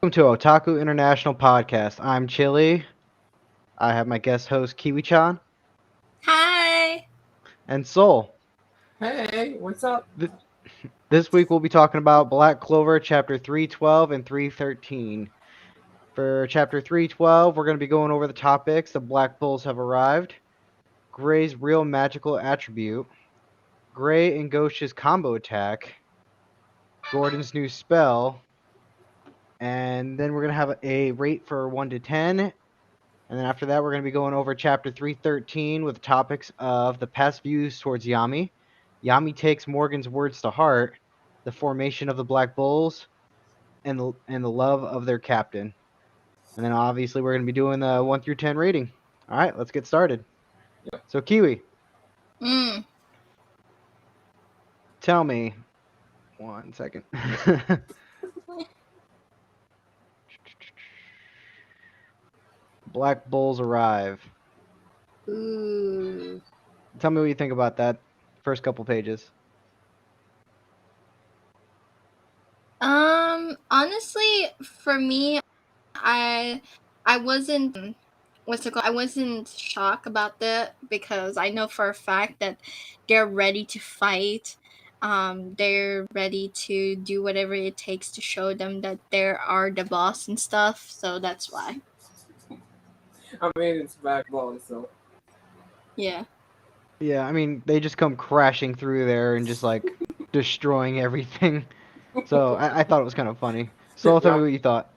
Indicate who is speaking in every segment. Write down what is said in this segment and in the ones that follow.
Speaker 1: Welcome to Otaku International Podcast. I'm Chili. I have my guest host Kiwi-Cha
Speaker 2: Hi.
Speaker 1: and Soul.
Speaker 3: Hey, what's up?
Speaker 1: This week we'll be talking about Black Clover Chapter 312 and 313. For Chapter 312, we're going to be going over the topics: the Black Bulls have arrived, Gray's real magical attribute, Gray and Ghosh's combo attack, Gordon's new spell, and then we're going to have a rate for 1 to 10. And then after that, we're going to be going over Chapter 313 with the topics of the past views towards Yami. Yami takes Morgan's words to heart, the formation of the Black Bulls, and the love of their captain. And then obviously we're going to be doing the 1 through 10 rating. All right, let's get started.
Speaker 3: Yep.
Speaker 1: So Kiwi,
Speaker 2: Mm.
Speaker 1: tell me, 1 second. Black Bulls arrive.
Speaker 2: Ooh.
Speaker 1: Tell me what you think about that first couple pages.
Speaker 2: Honestly, for me, I wasn't what's it called? I wasn't shocked about that because I know for a fact that they're ready to fight. They're ready to do whatever it takes to show them that they are the boss and stuff. So that's why.
Speaker 3: I mean, it's backbone, so.
Speaker 2: Yeah.
Speaker 1: Yeah, I mean, they just come crashing through there and just like destroying everything. So I thought it was kind of funny. So tell me what you thought.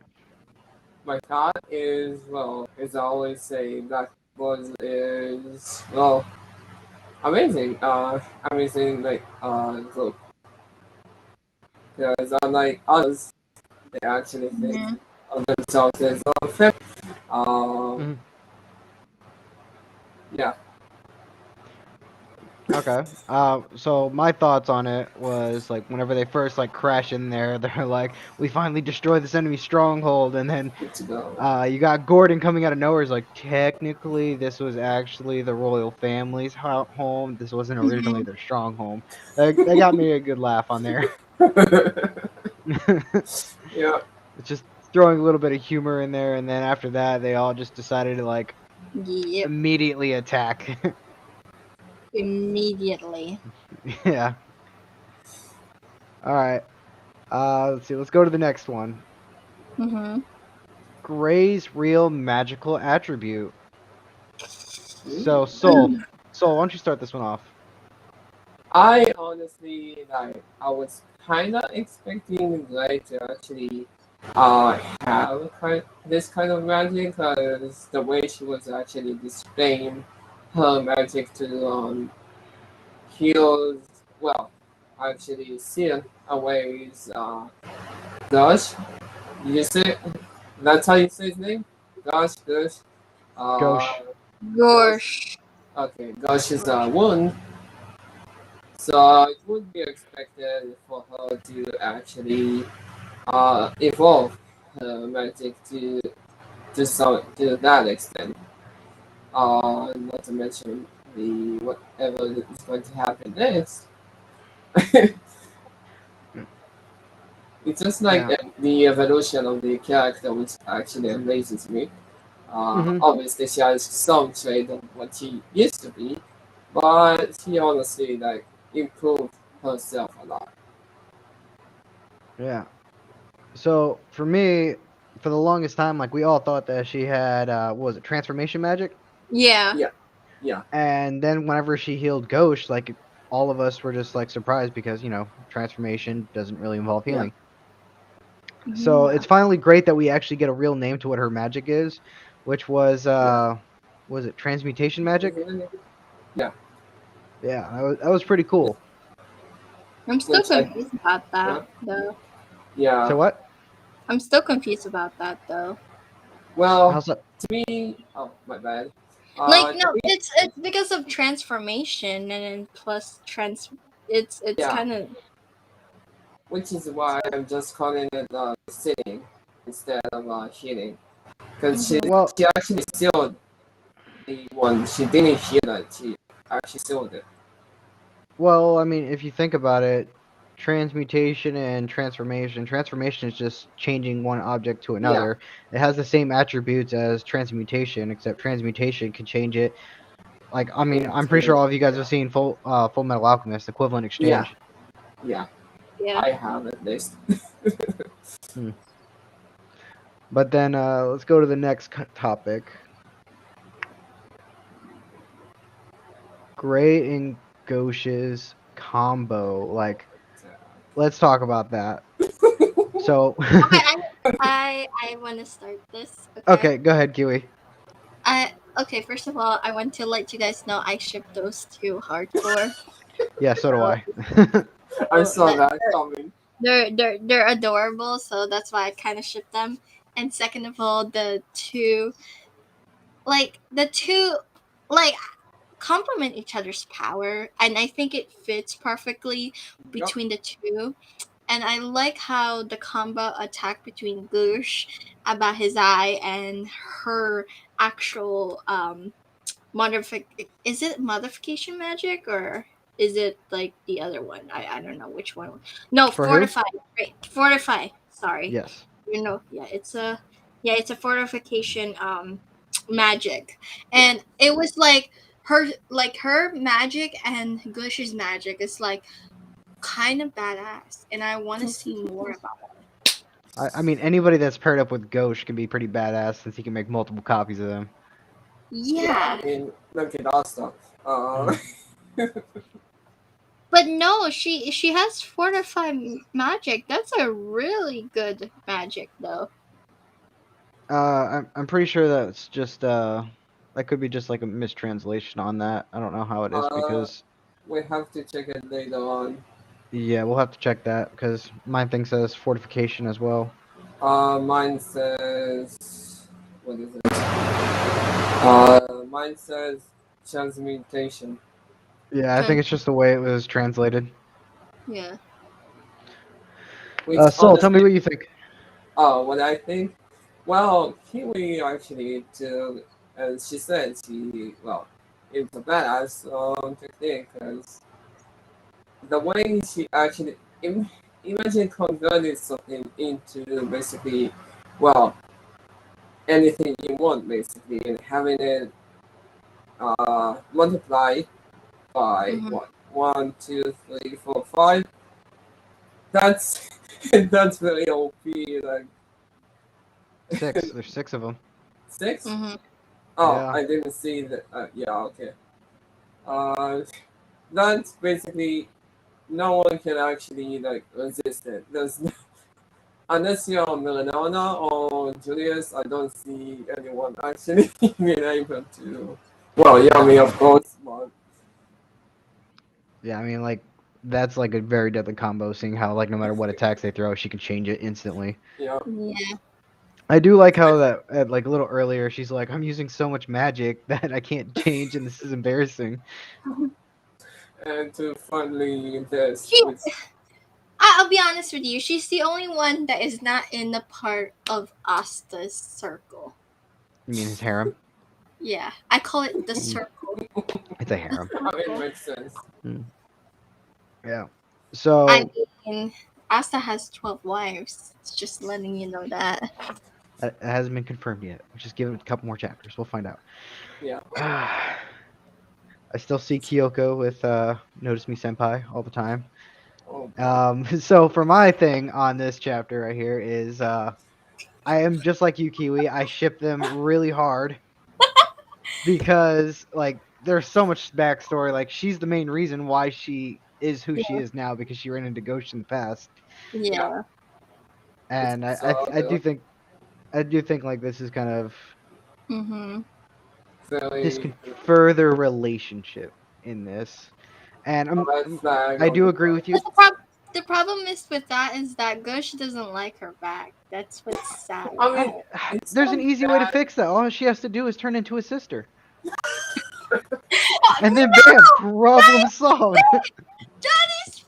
Speaker 3: My thought is, well, as I always say, Blackboard is, well, amazing. Amazing, like, look. Because unlike others, they actually think
Speaker 2: Mhm.
Speaker 3: of themselves as unfit.
Speaker 1: Mhm.
Speaker 3: Yeah.
Speaker 1: Okay. So my thoughts on it was like whenever they first like crash in there, they're like, "We finally destroyed this enemy stronghold," and then
Speaker 3: Good to go.
Speaker 1: you got Gordon coming out of nowhere. Is like, technically, this was actually the royal family's home. This wasn't originally their stronghold. They got me a good laugh on there.
Speaker 3: Yeah.
Speaker 1: It's just throwing a little bit of humor in there, and then after that, they all just decided to like
Speaker 2: Yep.
Speaker 1: immediately attack.
Speaker 2: Immediately.
Speaker 1: Yeah. All right. Let's see. Let's go to the next one.
Speaker 2: Mhm.
Speaker 1: Gray's real magical attribute. So, Soul, why don't you start this one off?
Speaker 3: I honestly I was kind of expecting Gray to actually have this kind of magic because the way she was actually displaying her magic to heal, well, actually seal away Gosh. Did you say that's how you say his name? Gosh. Uh,
Speaker 1: Gauche.
Speaker 2: Gosh.
Speaker 3: okay, Gosh is a wound. So it would be expected for her to actually evolve her magic to that extent. Not to mention the whatever is going to happen next. It's just like
Speaker 1: Yeah.
Speaker 3: the evolution of the character, which actually amazes me.
Speaker 1: Mhm.
Speaker 3: Obviously, she has some trait of what she used to be, but she honestly like improved herself a lot.
Speaker 1: Yeah. So for me, for the longest time, like we all thought that she had, what was it, transformation magic?
Speaker 2: Yeah.
Speaker 3: Yeah, yeah,
Speaker 1: And then whenever she healed Ghost, like all of us were just like surprised because transformation doesn't really involve
Speaker 3: yeah.
Speaker 1: healing. So
Speaker 2: Yeah.
Speaker 1: it's finally great that we actually get a real name to what her magic is, which was it transmutation magic?
Speaker 3: Yeah,
Speaker 1: Yeah, that was pretty cool.
Speaker 2: I'm still
Speaker 3: which I
Speaker 2: confused about
Speaker 3: yeah,
Speaker 2: that though.
Speaker 1: So
Speaker 3: yeah.
Speaker 1: what?
Speaker 2: I'm still confused about that though.
Speaker 3: Well,
Speaker 1: How's that?
Speaker 3: to me, oh my bad.
Speaker 2: Like
Speaker 3: To
Speaker 2: no,
Speaker 3: me,
Speaker 2: it's because of transformation and then plus it's
Speaker 3: yeah,
Speaker 2: kind of
Speaker 3: which is why I'm just calling it sitting instead of healing, because she
Speaker 2: mhm.
Speaker 1: Well,
Speaker 3: she actually sealed the one. She didn't heal it. She actually sealed it.
Speaker 1: well, I mean, if you think about it, transmutation and transformation. Transformation is just changing one object to
Speaker 3: Yeah.
Speaker 1: another. It has the same attributes as transmutation, except transmutation can change it. Like, I mean, I'm pretty sure all of you guys have seen Full Metal Alchemist, Equivalent Exchange.
Speaker 3: Yeah.
Speaker 2: Yeah.
Speaker 3: I have at least.
Speaker 1: But then let's go to the next topic. Gray and Gauche's combo. Like, let's talk about that. So,
Speaker 2: I want to start this.
Speaker 1: okay, go ahead, Kiwi.
Speaker 2: Okay, first of all, I want to let you guys know I ship those two hardcore.
Speaker 1: Yeah, so do I.
Speaker 3: I saw that coming.
Speaker 2: They're adorable, so that's why I kind of ship them. And second of all, the two complement each other's power, and I think it fits perfectly between the two. And I like how the combo attack between Goosh about his eye and her actual is it modification magic, or is it like the other one? I don't know which one. No,
Speaker 1: For who?
Speaker 2: fortify. Right, fortify. Sorry.
Speaker 1: Yes.
Speaker 2: It's a fortification magic, and it was like her magic and Gush's magic is like kind of badass, and I want to see more about it.
Speaker 1: I mean, anybody that's paired up with Gauche can be pretty badass since he can make multiple copies of them.
Speaker 2: Yeah.
Speaker 3: I mean, look at our stuff.
Speaker 2: But no, she has fortified magic. That's a really good magic, though.
Speaker 1: I'm pretty sure that's just that could be just like a mistranslation on that. I don't know how it is because
Speaker 3: we have to check it later on.
Speaker 1: yeah, we'll have to check that because mine thing says fortification as well.
Speaker 3: Mine says what is it? Mine says transmutation.
Speaker 1: Yeah, I think it's just the way it was translated.
Speaker 2: Yeah.
Speaker 1: Sol, tell me what you think.
Speaker 3: Oh, what I think? Well, Kiwi actually, too, as she said, it's a badass technique, because the way she actually, imagine converting something into basically, anything you want, basically, and having it multiply by what? 1, 2, 3, 4, 5. That's that's very OP. Like
Speaker 1: 6. There's 6 of them.
Speaker 3: 6?
Speaker 2: Mm-hmm.
Speaker 3: Oh,
Speaker 1: Yeah.
Speaker 3: I didn't see that. Yeah, okay. That's basically no one can actually like resist it. Unless you're Melanona or Julius, I don't see anyone actually being able to. Well, Yami, of course, but
Speaker 1: Yeah, I mean, like, that's like a very deadly combo, seeing how, like, no matter what attacks they throw, she can change it instantly.
Speaker 3: yeah.
Speaker 1: I do like how that, like, a little earlier, she's like, I'm using so much magic that I can't change, and this is embarrassing.
Speaker 3: And to finally this.
Speaker 2: I'll be honest with you. She's the only one that is not in the part of Asta's circle.
Speaker 1: You mean his harem?
Speaker 2: Yeah, I call it the circle.
Speaker 1: It's a harem.
Speaker 3: I mean, it makes sense.
Speaker 1: Yeah. So.
Speaker 2: I mean, Asta has 12 wives. It's just letting you know that.
Speaker 1: It hasn't been confirmed yet. Just give it a couple more chapters. We'll find out.
Speaker 3: Yeah.
Speaker 1: I still see Kyoko with Notice Me Senpai all the time.
Speaker 3: Oh.
Speaker 1: So for my thing on this chapter right here is I am just like you, Kiwi. I ship them really hard because like there's so much backstory. Like she's the main reason why she is who she is now because she ran into Ghost in the past.
Speaker 2: Yeah.
Speaker 1: And I do think like this is kind of this can further relationship in this. And I do agree with you.
Speaker 2: But the problem is with that is that Gush doesn't like her back. That's what's sad.
Speaker 3: I mean,
Speaker 1: there's an easy way to fix that. All she has to do is turn into a sister. And then bam, problem solved.
Speaker 2: That is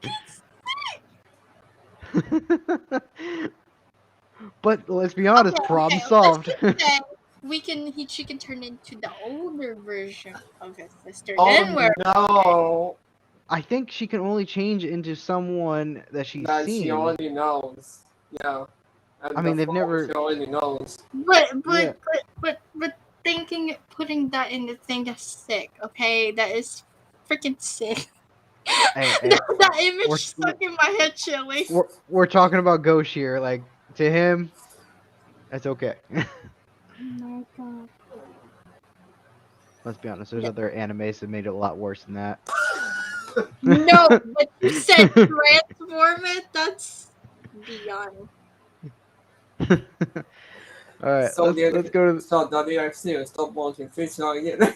Speaker 2: freaking sick.
Speaker 1: But let's be honest, problem solved.
Speaker 2: She can turn into the older version of his sister.
Speaker 3: Oh
Speaker 2: Then we're
Speaker 3: no!
Speaker 1: I think she can only change into someone that she's
Speaker 3: That she
Speaker 1: seen.
Speaker 3: already knows. Yeah. And
Speaker 1: I mean,
Speaker 3: the
Speaker 1: they've
Speaker 3: form
Speaker 1: never.
Speaker 3: she already knows.
Speaker 1: Yeah.
Speaker 2: But putting that in the thing, that's sick. Okay, that is freaking sick.
Speaker 1: Hey,
Speaker 2: That image
Speaker 1: we're,
Speaker 2: stuck in my head, Chili.
Speaker 1: we're talking about Ghost here. Like, to him, that's okay.
Speaker 2: Oh my god.
Speaker 1: Let's be honest. There's other animes that made it a lot worse than that.
Speaker 2: No, but you said transform it. That's beyond.
Speaker 1: All right,
Speaker 3: So
Speaker 1: let's go to.
Speaker 3: so the DFC stop watching fish again.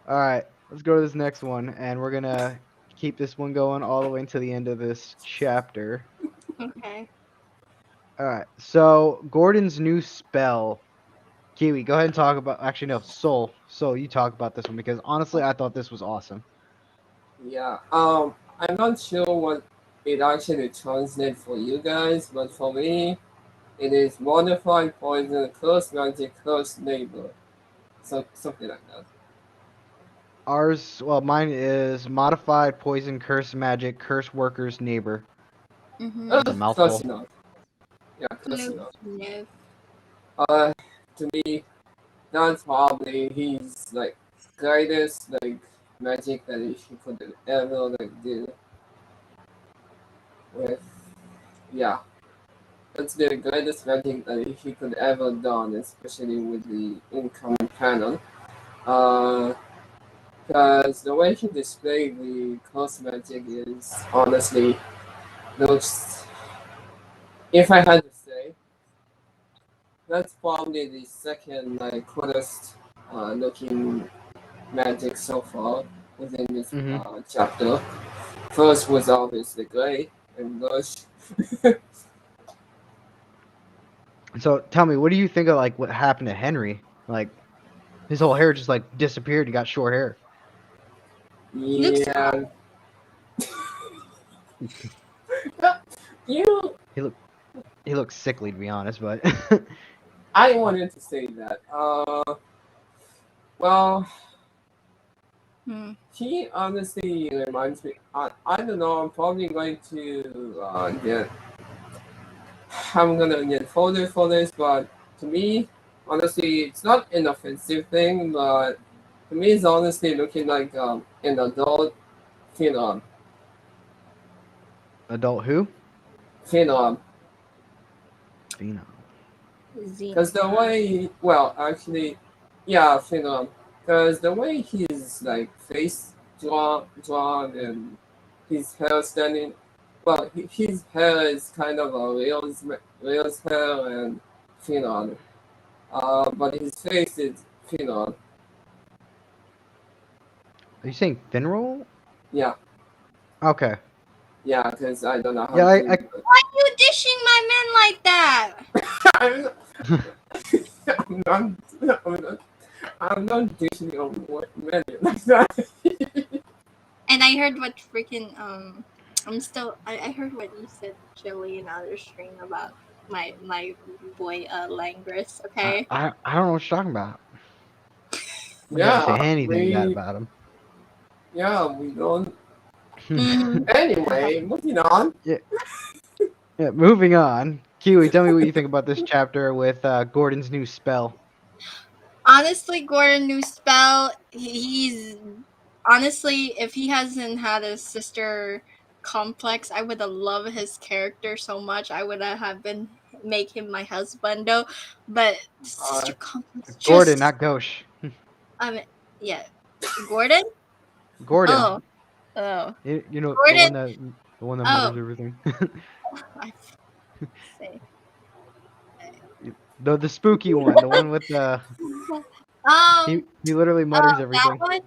Speaker 1: All right, let's go to this next one, and we're gonna keep this one going all the way until the end of this chapter.
Speaker 2: Okay.
Speaker 1: All right, so Gordon's new spell. Kiwi, go ahead and talk about. Actually, no, Soul, you talk about this one because honestly, I thought this was awesome.
Speaker 3: Yeah. I'm not sure what it actually translates for you guys, but for me, it is modified poison, curse magic, curse neighbor. So something like that.
Speaker 1: Mine is modified poison, curse magic, curse workers, neighbor. That's a
Speaker 2: Mm-hmm.
Speaker 3: Close
Speaker 1: mouthful.
Speaker 3: enough. Yeah, close
Speaker 2: No,
Speaker 3: enough.
Speaker 2: no.
Speaker 3: To me, that's probably his like greatest like magic that he could ever like do with. Yeah, that's the greatest magic that he could ever done, especially with the incoming panel. Because the way he displayed the close magic is honestly looks. If I had to say, that's probably the second like coolest looking magic so far within this
Speaker 1: Hmm.
Speaker 3: chapter. First was obviously Gray and Lush.
Speaker 1: So tell me, what do you think of like what happened to Henry? Like his whole hair just like disappeared. He got short hair.
Speaker 2: Looks
Speaker 3: Yeah, you.
Speaker 1: He looked sickly to be honest, but
Speaker 3: I wanted to say that. Well,
Speaker 2: Hmm.
Speaker 3: he honestly reminds me. I don't know. I'm probably going to get. I'm gonna get folded for this, but to me, honestly, it's not an offensive thing, but to me, it's honestly looking like an adult phenom.
Speaker 1: adult who?
Speaker 3: Phenom.
Speaker 1: Phenom.
Speaker 3: Because the way, well, actually, yeah, phenom. Because the way his like face drawn and his hair standing, well, his hair is kind of a real hair and phenom. But his face is phenom.
Speaker 1: Are you saying Finroll?
Speaker 3: Yeah,
Speaker 1: Okay.
Speaker 3: yeah. Because I don't know how
Speaker 1: Yeah,
Speaker 3: to.
Speaker 1: I
Speaker 2: Why are you dishing my man like that?
Speaker 3: I'm I'm not. I'm not dishing on what many like that.
Speaker 2: And I heard what freaking I heard what you said, Chili, in other stream about my boy Langris. Okay.
Speaker 1: I don't know what you're talking about. I never say
Speaker 3: Yeah,
Speaker 1: anything bad about him.
Speaker 3: we don't.
Speaker 2: Mhm.
Speaker 3: Anyway, moving on.
Speaker 1: Yeah. Yeah. Moving on. Kiwi, tell me what you think about this chapter with Gordon's new spell.
Speaker 2: Honestly, Gordon new spell. He's honestly, if he hasn't had a sister complex, I would have loved his character so much. I would have been make him my husband though. But
Speaker 3: Uh,
Speaker 2: sister complex
Speaker 1: Gordon,
Speaker 2: just
Speaker 1: not Ghosh.
Speaker 2: I mean yeah. Gordon?
Speaker 1: Gordon.
Speaker 2: Oh. Oh.
Speaker 1: You know
Speaker 2: Gordon?
Speaker 1: the one that
Speaker 2: Oh.
Speaker 1: mutters everything.
Speaker 2: I say.
Speaker 1: The spooky one, the one with the he literally mutters
Speaker 2: That
Speaker 1: everything.
Speaker 2: one.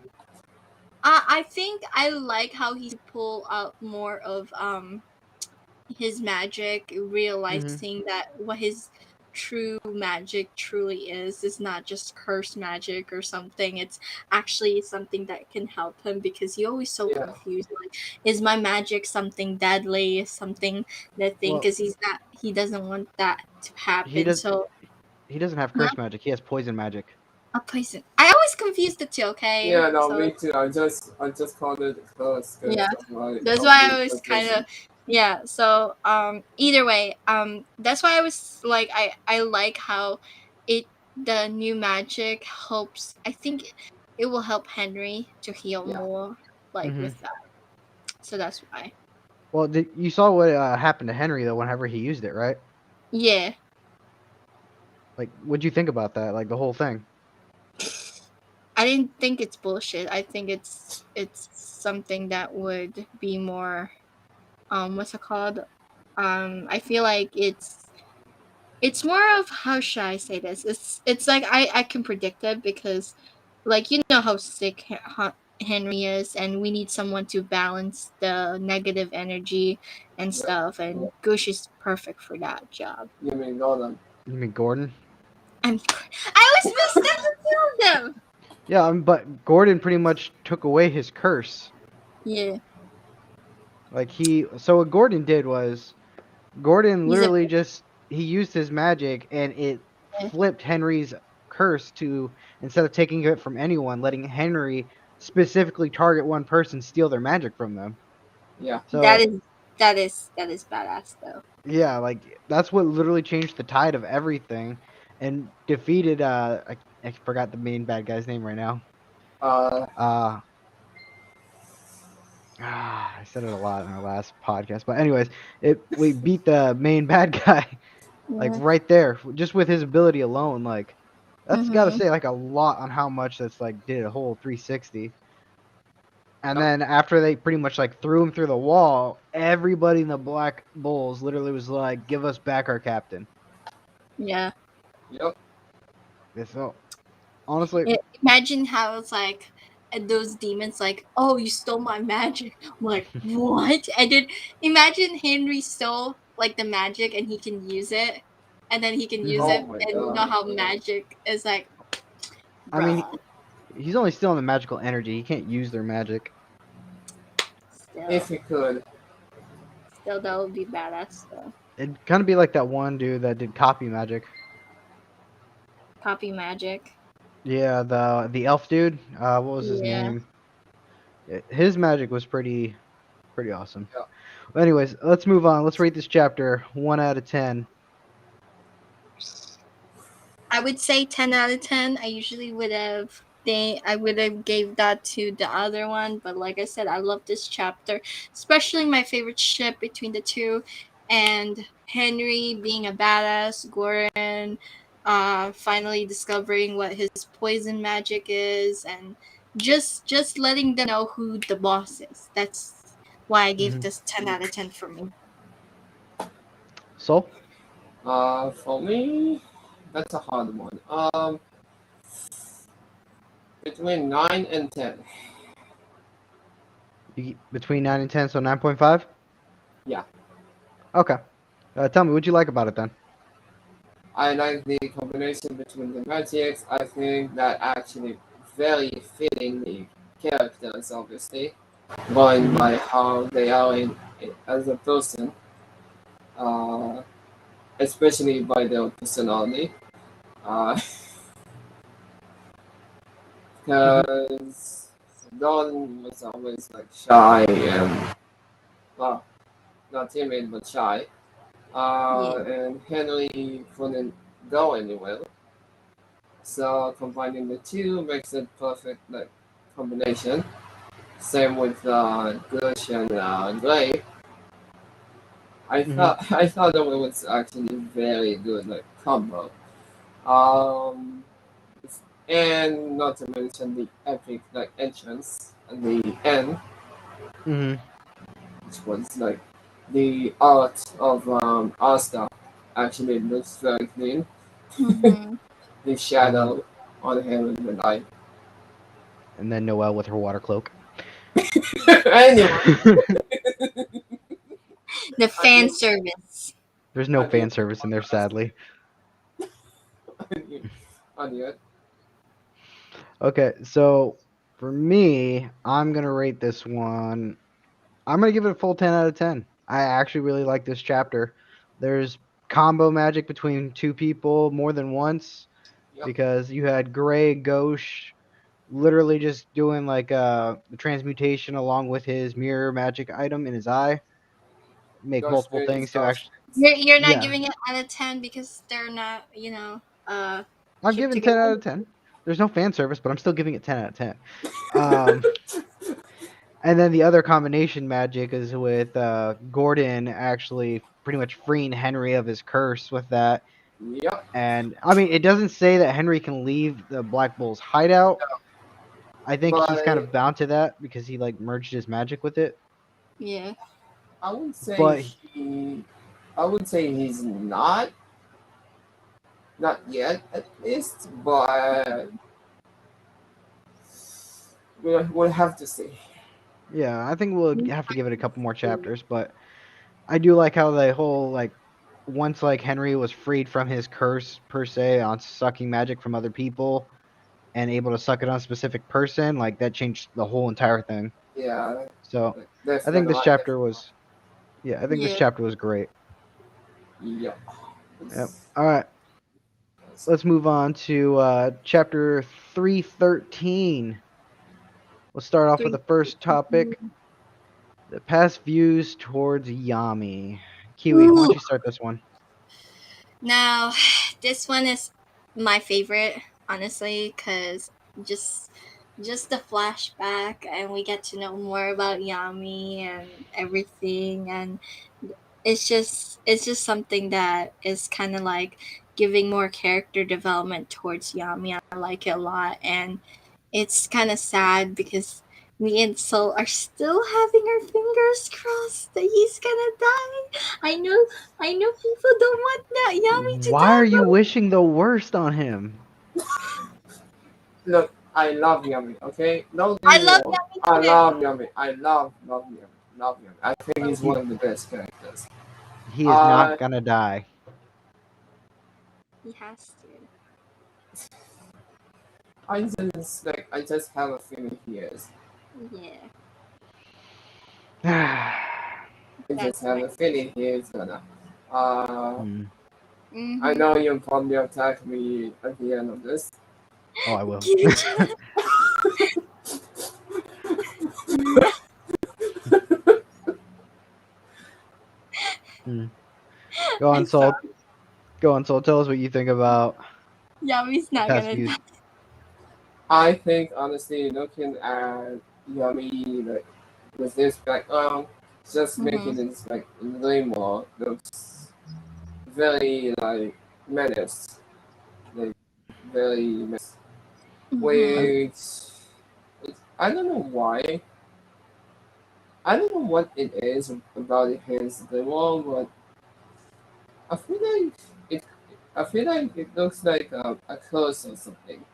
Speaker 2: I think I like how he pull out more of his magic,
Speaker 1: Hmm.
Speaker 2: realizing that what his true magic truly is not just cursed magic or something. It's actually something that can help him because he always so
Speaker 3: yeah,
Speaker 2: confused. Like, is my magic something deadly? Is something that thing?
Speaker 1: Well,
Speaker 2: Because he doesn't want that to
Speaker 1: he
Speaker 2: happen.
Speaker 1: does
Speaker 2: So,
Speaker 1: he doesn't have
Speaker 2: huh?
Speaker 1: curse magic. He has poison magic.
Speaker 2: A poison. I always confuse the two. Okay.
Speaker 3: Yeah, no,
Speaker 2: So
Speaker 3: me too. I just called it curse
Speaker 2: yeah,
Speaker 3: because of my
Speaker 2: that's why I
Speaker 3: complete
Speaker 2: was kind
Speaker 3: translation.
Speaker 2: of yeah. So either way, that's why I was like I like how it the new magic helps. I think it will help Henry to heal
Speaker 3: Yeah.
Speaker 2: more like
Speaker 1: Mhm.
Speaker 2: with that. So that's why.
Speaker 1: Well, you saw what happened to Henry though whenever he used it, right?
Speaker 2: Yeah.
Speaker 1: Like, what'd you think about that? Like the whole thing?
Speaker 2: I didn't think it's bullshit. I think it's something that would be more what's it called? I feel like it's more of how should I say this? It's like I can predict it because like you know how sick Henry is and we need someone to balance the negative energy and
Speaker 3: Yeah.
Speaker 2: stuff and Gush is perfect for that job.
Speaker 3: You mean Nolan?
Speaker 1: You mean Gordon?
Speaker 2: I always mixed up the two of them.
Speaker 1: Yeah, but Gordon pretty much took away his curse.
Speaker 2: Yeah.
Speaker 1: Like so what Gordon did was Gordon
Speaker 2: He's a
Speaker 1: literally just he used his magic and it flipped Henry's curse to instead of taking it from anyone, letting Henry specifically target one person, steal their magic from them.
Speaker 3: Yeah.
Speaker 2: that
Speaker 1: So
Speaker 2: is that is badass though.
Speaker 1: yeah, like that's what literally changed the tide of everything and defeated I forgot the main bad guy's name right now.
Speaker 3: Uh,
Speaker 1: Uh I said it a lot in our last podcast, but anyways, we beat the main bad guy like
Speaker 2: Yeah.
Speaker 1: right there just with his ability alone. Like that's got to
Speaker 2: Mm-hmm.
Speaker 1: say like a lot on how much that's like did a whole 360. And
Speaker 3: yep.
Speaker 1: then after they pretty much like threw him through the wall, everybody in the Black Bulls literally was like, "Give us back our captain."
Speaker 2: Yeah.
Speaker 3: Yep.
Speaker 1: So honestly,
Speaker 2: Imagine how it's like those demons like, oh, you stole my magic. I'm like, what? And then imagine Henry stole like the magic and he can use it. And then he can use
Speaker 3: Oh
Speaker 2: it
Speaker 3: my
Speaker 2: and you know
Speaker 3: god.
Speaker 2: how magic is like,
Speaker 1: I mean,
Speaker 2: bruh.
Speaker 1: he's only stealing the magical energy. He can't use their magic.
Speaker 3: If
Speaker 2: Still,
Speaker 3: he could.
Speaker 2: still that would be badass though.
Speaker 1: It'd kind of be like that one dude that did copy magic.
Speaker 2: Copy magic.
Speaker 1: Yeah, the elf dude. What was his
Speaker 2: Yeah.
Speaker 1: name? His magic was pretty awesome.
Speaker 3: Yeah.
Speaker 1: Well, anyways, let's move on. Let's rate this chapter 1 out of 10.
Speaker 2: I would say 10 out of 10. I would have gave that to the other one, but like I said, I love this chapter, especially my favorite ship between the two, and Henry being a badass, Gordon finally discovering what his poison magic is, and just letting them know who the boss is. That's why I gave
Speaker 1: Mm-hmm.
Speaker 2: this 10 out of 10 for me.
Speaker 1: Soul,
Speaker 3: For me, that's a hard one. Between 9 and 10.
Speaker 1: between 9 and 10, so 9.5.
Speaker 3: Yeah.
Speaker 1: Okay. Tell me what you like about it then.
Speaker 3: I like the combination between the magics. I think that actually very fitting the characters, obviously, going
Speaker 1: Mm-hmm.
Speaker 3: by how they are as a person, uh, especially by their personality.
Speaker 1: Mm-hmm.
Speaker 3: Because Don was always like shy and, well, not timid but shy.
Speaker 2: Yeah.
Speaker 3: And Henry couldn't go anywhere. So combining the two makes it perfect like combination. Same with Gush and Gray.
Speaker 1: Mm-hmm.
Speaker 3: I thought that it was actually very good like combo. Um, and not to mention the epic like entrance at the end,
Speaker 1: Mm-hmm.
Speaker 3: which was like the art of Asta actually looks very clean.
Speaker 2: Mm-hmm.
Speaker 3: The
Speaker 1: And then
Speaker 3: shadow on him and the light.
Speaker 1: Noelle with her water cloak.
Speaker 3: Anyway,
Speaker 2: The
Speaker 3: I
Speaker 2: fan
Speaker 3: mean,
Speaker 2: service.
Speaker 1: There's no
Speaker 3: I mean,
Speaker 1: fan service in there, sadly.
Speaker 3: on the
Speaker 1: Okay, so for me, I'm gonna rate this one. I'm gonna give it a full 10 out of 10. I actually really like this chapter. There's combo magic between two people more than once. because you had Gray Ghosh literally just doing like the transmutation along with his mirror magic item in his eye, make
Speaker 3: Gosh,
Speaker 1: multiple
Speaker 3: great
Speaker 1: things to
Speaker 3: stuff.
Speaker 1: actually.
Speaker 2: You're not
Speaker 1: Yeah,
Speaker 2: giving it out of 10 because they're not,
Speaker 1: I'm
Speaker 2: shipped
Speaker 1: giving 10
Speaker 2: together.
Speaker 1: out of 10. There's no fan service, but I'm still giving it 10 out of 10. Um, and then the other combination magic is with Gordon actually pretty much freeing Henry of his curse with that.
Speaker 3: Yep.
Speaker 1: And I mean, it doesn't say that Henry can leave the Black Bull's hideout. I think he's kind
Speaker 3: But
Speaker 1: of bound to that because he like merged his magic with it.
Speaker 2: Yeah.
Speaker 3: I would say
Speaker 1: But
Speaker 3: he. I would say he's not yet at least, but we'll have to see.
Speaker 1: yeah, I think we'll have to give it a couple more chapters. But I do like how the whole like once like Henry was freed from his curse per se on sucking magic from other people and able to suck it on a specific person, like that changed the whole entire thing.
Speaker 3: Yeah,
Speaker 1: So I think
Speaker 3: definitely.
Speaker 1: this chapter was yeah, I think this
Speaker 2: Yeah.
Speaker 1: chapter was great.
Speaker 3: Yep.
Speaker 1: Yep. All right. Let's move on to chapter 313. We'll start off with the first topic, the past views towards Yami. Kiwi, why
Speaker 2: Ooh.
Speaker 1: don't you start this one?
Speaker 2: Now, this one is my favorite, honestly, because just just the flashback and we get to know more about Yami and everything, and it's just something that is kind of like giving more character development towards Yami. I like it a lot, and it's kind of sad because me and Sol are still having our fingers crossed that he's gonna die. I know people don't want that Yami to
Speaker 1: Why are
Speaker 2: die,
Speaker 1: you
Speaker 2: but
Speaker 1: wishing the worst on him?
Speaker 3: Look, I love Yummy. Okay, no
Speaker 2: I
Speaker 3: getting me
Speaker 2: love
Speaker 3: wrong. I
Speaker 2: Yami too.
Speaker 3: love Yummy. I love Yummy. Love Yummy. I think he's one of the best characters.
Speaker 1: He is
Speaker 3: Uh,
Speaker 1: not gonna die.
Speaker 2: He has
Speaker 3: I just have a feeling he is.
Speaker 2: to. Yeah,
Speaker 3: I just
Speaker 2: that's
Speaker 3: have
Speaker 2: my.
Speaker 3: a feeling he is gonna. Uh,
Speaker 1: Hmm.
Speaker 3: I
Speaker 2: Mm-hmm.
Speaker 3: know you'll probably attack me at the end of this.
Speaker 1: Oh, I will.
Speaker 2: Kiwi-Cha.
Speaker 1: Hmm. Go on,
Speaker 2: I'm
Speaker 1: Soul.
Speaker 2: sorry.
Speaker 1: Go on, Soul. Tell us what you think about
Speaker 2: Yami's
Speaker 1: the
Speaker 2: not
Speaker 1: past
Speaker 2: gonna
Speaker 1: views.
Speaker 2: die.
Speaker 3: I think honestly, looking at Yummy like with this background, just
Speaker 2: Mm-hmm.
Speaker 3: making it like Limor looks very like menaced, like very menaced.
Speaker 2: Mm-hmm.
Speaker 3: Which I don't know why. I don't know what it is about his Limor, but I feel like it. I feel like it looks like a curse or something.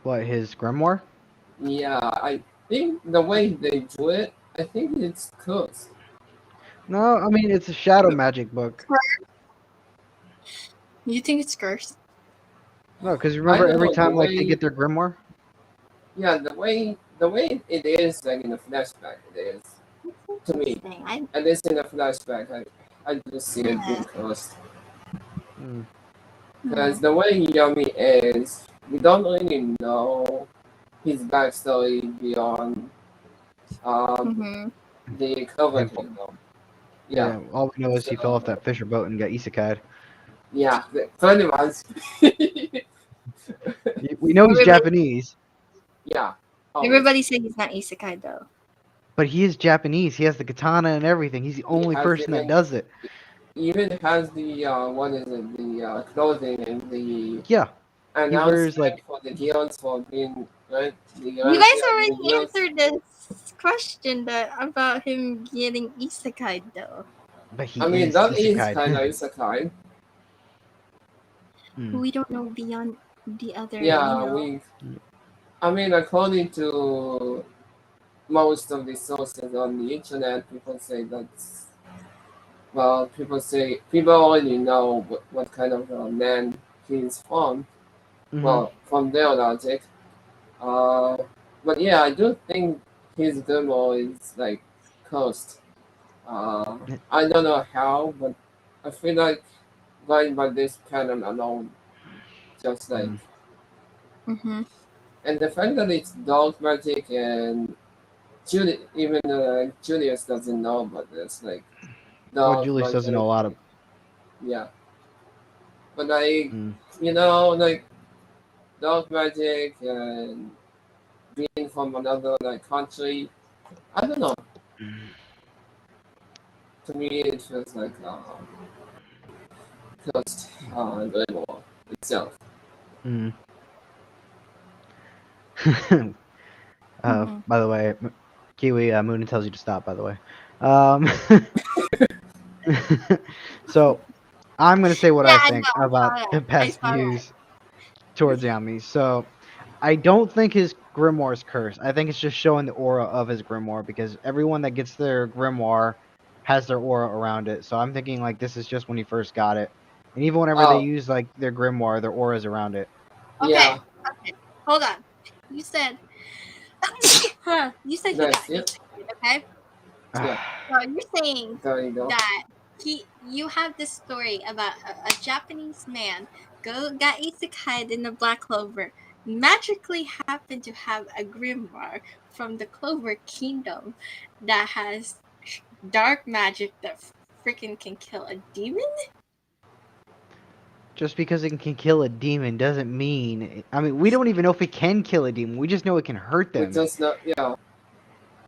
Speaker 1: What, his grimoire?
Speaker 3: Yeah, I think the way they do it, I think it's cursed.
Speaker 1: No, I mean it's a shadow magic book.
Speaker 2: You think it's cursed?
Speaker 1: No, because
Speaker 3: I
Speaker 1: remember
Speaker 3: don't
Speaker 1: every
Speaker 3: know the
Speaker 1: time like they
Speaker 3: way.
Speaker 1: get their grimoire.
Speaker 3: Yeah, the way it is like in the flashback, it is to me.
Speaker 2: Interesting. I
Speaker 3: At least in the flashback, I just see it being
Speaker 2: yeah.
Speaker 3: cursed.
Speaker 1: Hmm.
Speaker 3: Because the way Yumi is, we don't really know his backstory beyond um
Speaker 2: Mm-hmm.
Speaker 3: the cover
Speaker 1: Him.
Speaker 3: kingdom. Yeah.
Speaker 1: Yeah, all we know is he fell off
Speaker 3: So
Speaker 1: that Fisher boat and got isekai'd.
Speaker 3: yeah, pretty much.
Speaker 1: We know he's
Speaker 2: Everybody,
Speaker 1: Japanese,
Speaker 3: Yeah. Always.
Speaker 2: everybody say he's not isekai though.
Speaker 1: but he is Japanese. He has the katana and everything. He's the
Speaker 3: He
Speaker 1: only
Speaker 3: has
Speaker 1: person that does it.
Speaker 3: even has the what is it, the clothing and the
Speaker 1: Yeah, he wears
Speaker 3: announcement
Speaker 1: like,
Speaker 3: for the guilds for being right, the
Speaker 2: You guys
Speaker 3: announcement of the
Speaker 2: already
Speaker 3: guilds.
Speaker 2: answered this question that about him getting isekai though.
Speaker 1: but he
Speaker 3: I mean
Speaker 1: is
Speaker 3: that is kind of
Speaker 1: isekai'd.
Speaker 3: isekai.
Speaker 1: Hmm.
Speaker 2: We don't know beyond the other,
Speaker 3: Yeah, we. I mean, according to most of the sources on the internet, people say that's well, people already know what kind of man he's from.
Speaker 1: Hmm.
Speaker 3: Well, from their logic. Uh, but yeah, I do think his demo is like cursed. Uh, I don't know how, but I feel like going by this canon alone, just like,
Speaker 2: Mm-hmm.
Speaker 3: and the fact that it's dark magic and even Julius doesn't know about this, like
Speaker 1: Well,
Speaker 3: dark
Speaker 1: Julius doesn't know
Speaker 3: magic,
Speaker 1: a lot of.
Speaker 3: yeah. But like,
Speaker 1: Mm.
Speaker 3: like dark magic and being from another like country, I don't know. To me, it feels like just Gilmore itself.
Speaker 1: Mm.
Speaker 2: Mm-hmm.
Speaker 1: By the way, Kiwi, Muninn tells you to stop. By the way, um, so I'm gonna say what
Speaker 2: Yeah,
Speaker 1: I
Speaker 2: I
Speaker 1: think
Speaker 2: know. I
Speaker 1: about
Speaker 2: saw that.
Speaker 1: the
Speaker 2: I
Speaker 1: past
Speaker 2: saw that.
Speaker 1: views towards Yami. So I don't think his grimoire is cursed. I think it's just showing the aura of his grimoire because everyone that gets their grimoire has their aura around it. So I'm thinking like this is just when he first got it, and even whenever they
Speaker 3: Oh,
Speaker 1: use like their grimoire, their aura is around it.
Speaker 3: yeah,
Speaker 2: Okay. Okay. Hold on. You said. You said he got
Speaker 3: nice, yep,
Speaker 2: isekai, okay?
Speaker 3: yeah.
Speaker 2: So you're saying
Speaker 3: There you go.
Speaker 2: that you have this story about a Japanese man got isekai in the Black Clover, magically happened to have a grimoire from the Clover Kingdom that has dark magic that freaking can kill a demon.
Speaker 1: Just because it can kill a demon doesn't mean. I mean, we don't even know if it can kill a demon. We just know it can hurt
Speaker 3: We
Speaker 1: them.
Speaker 3: just not, yeah.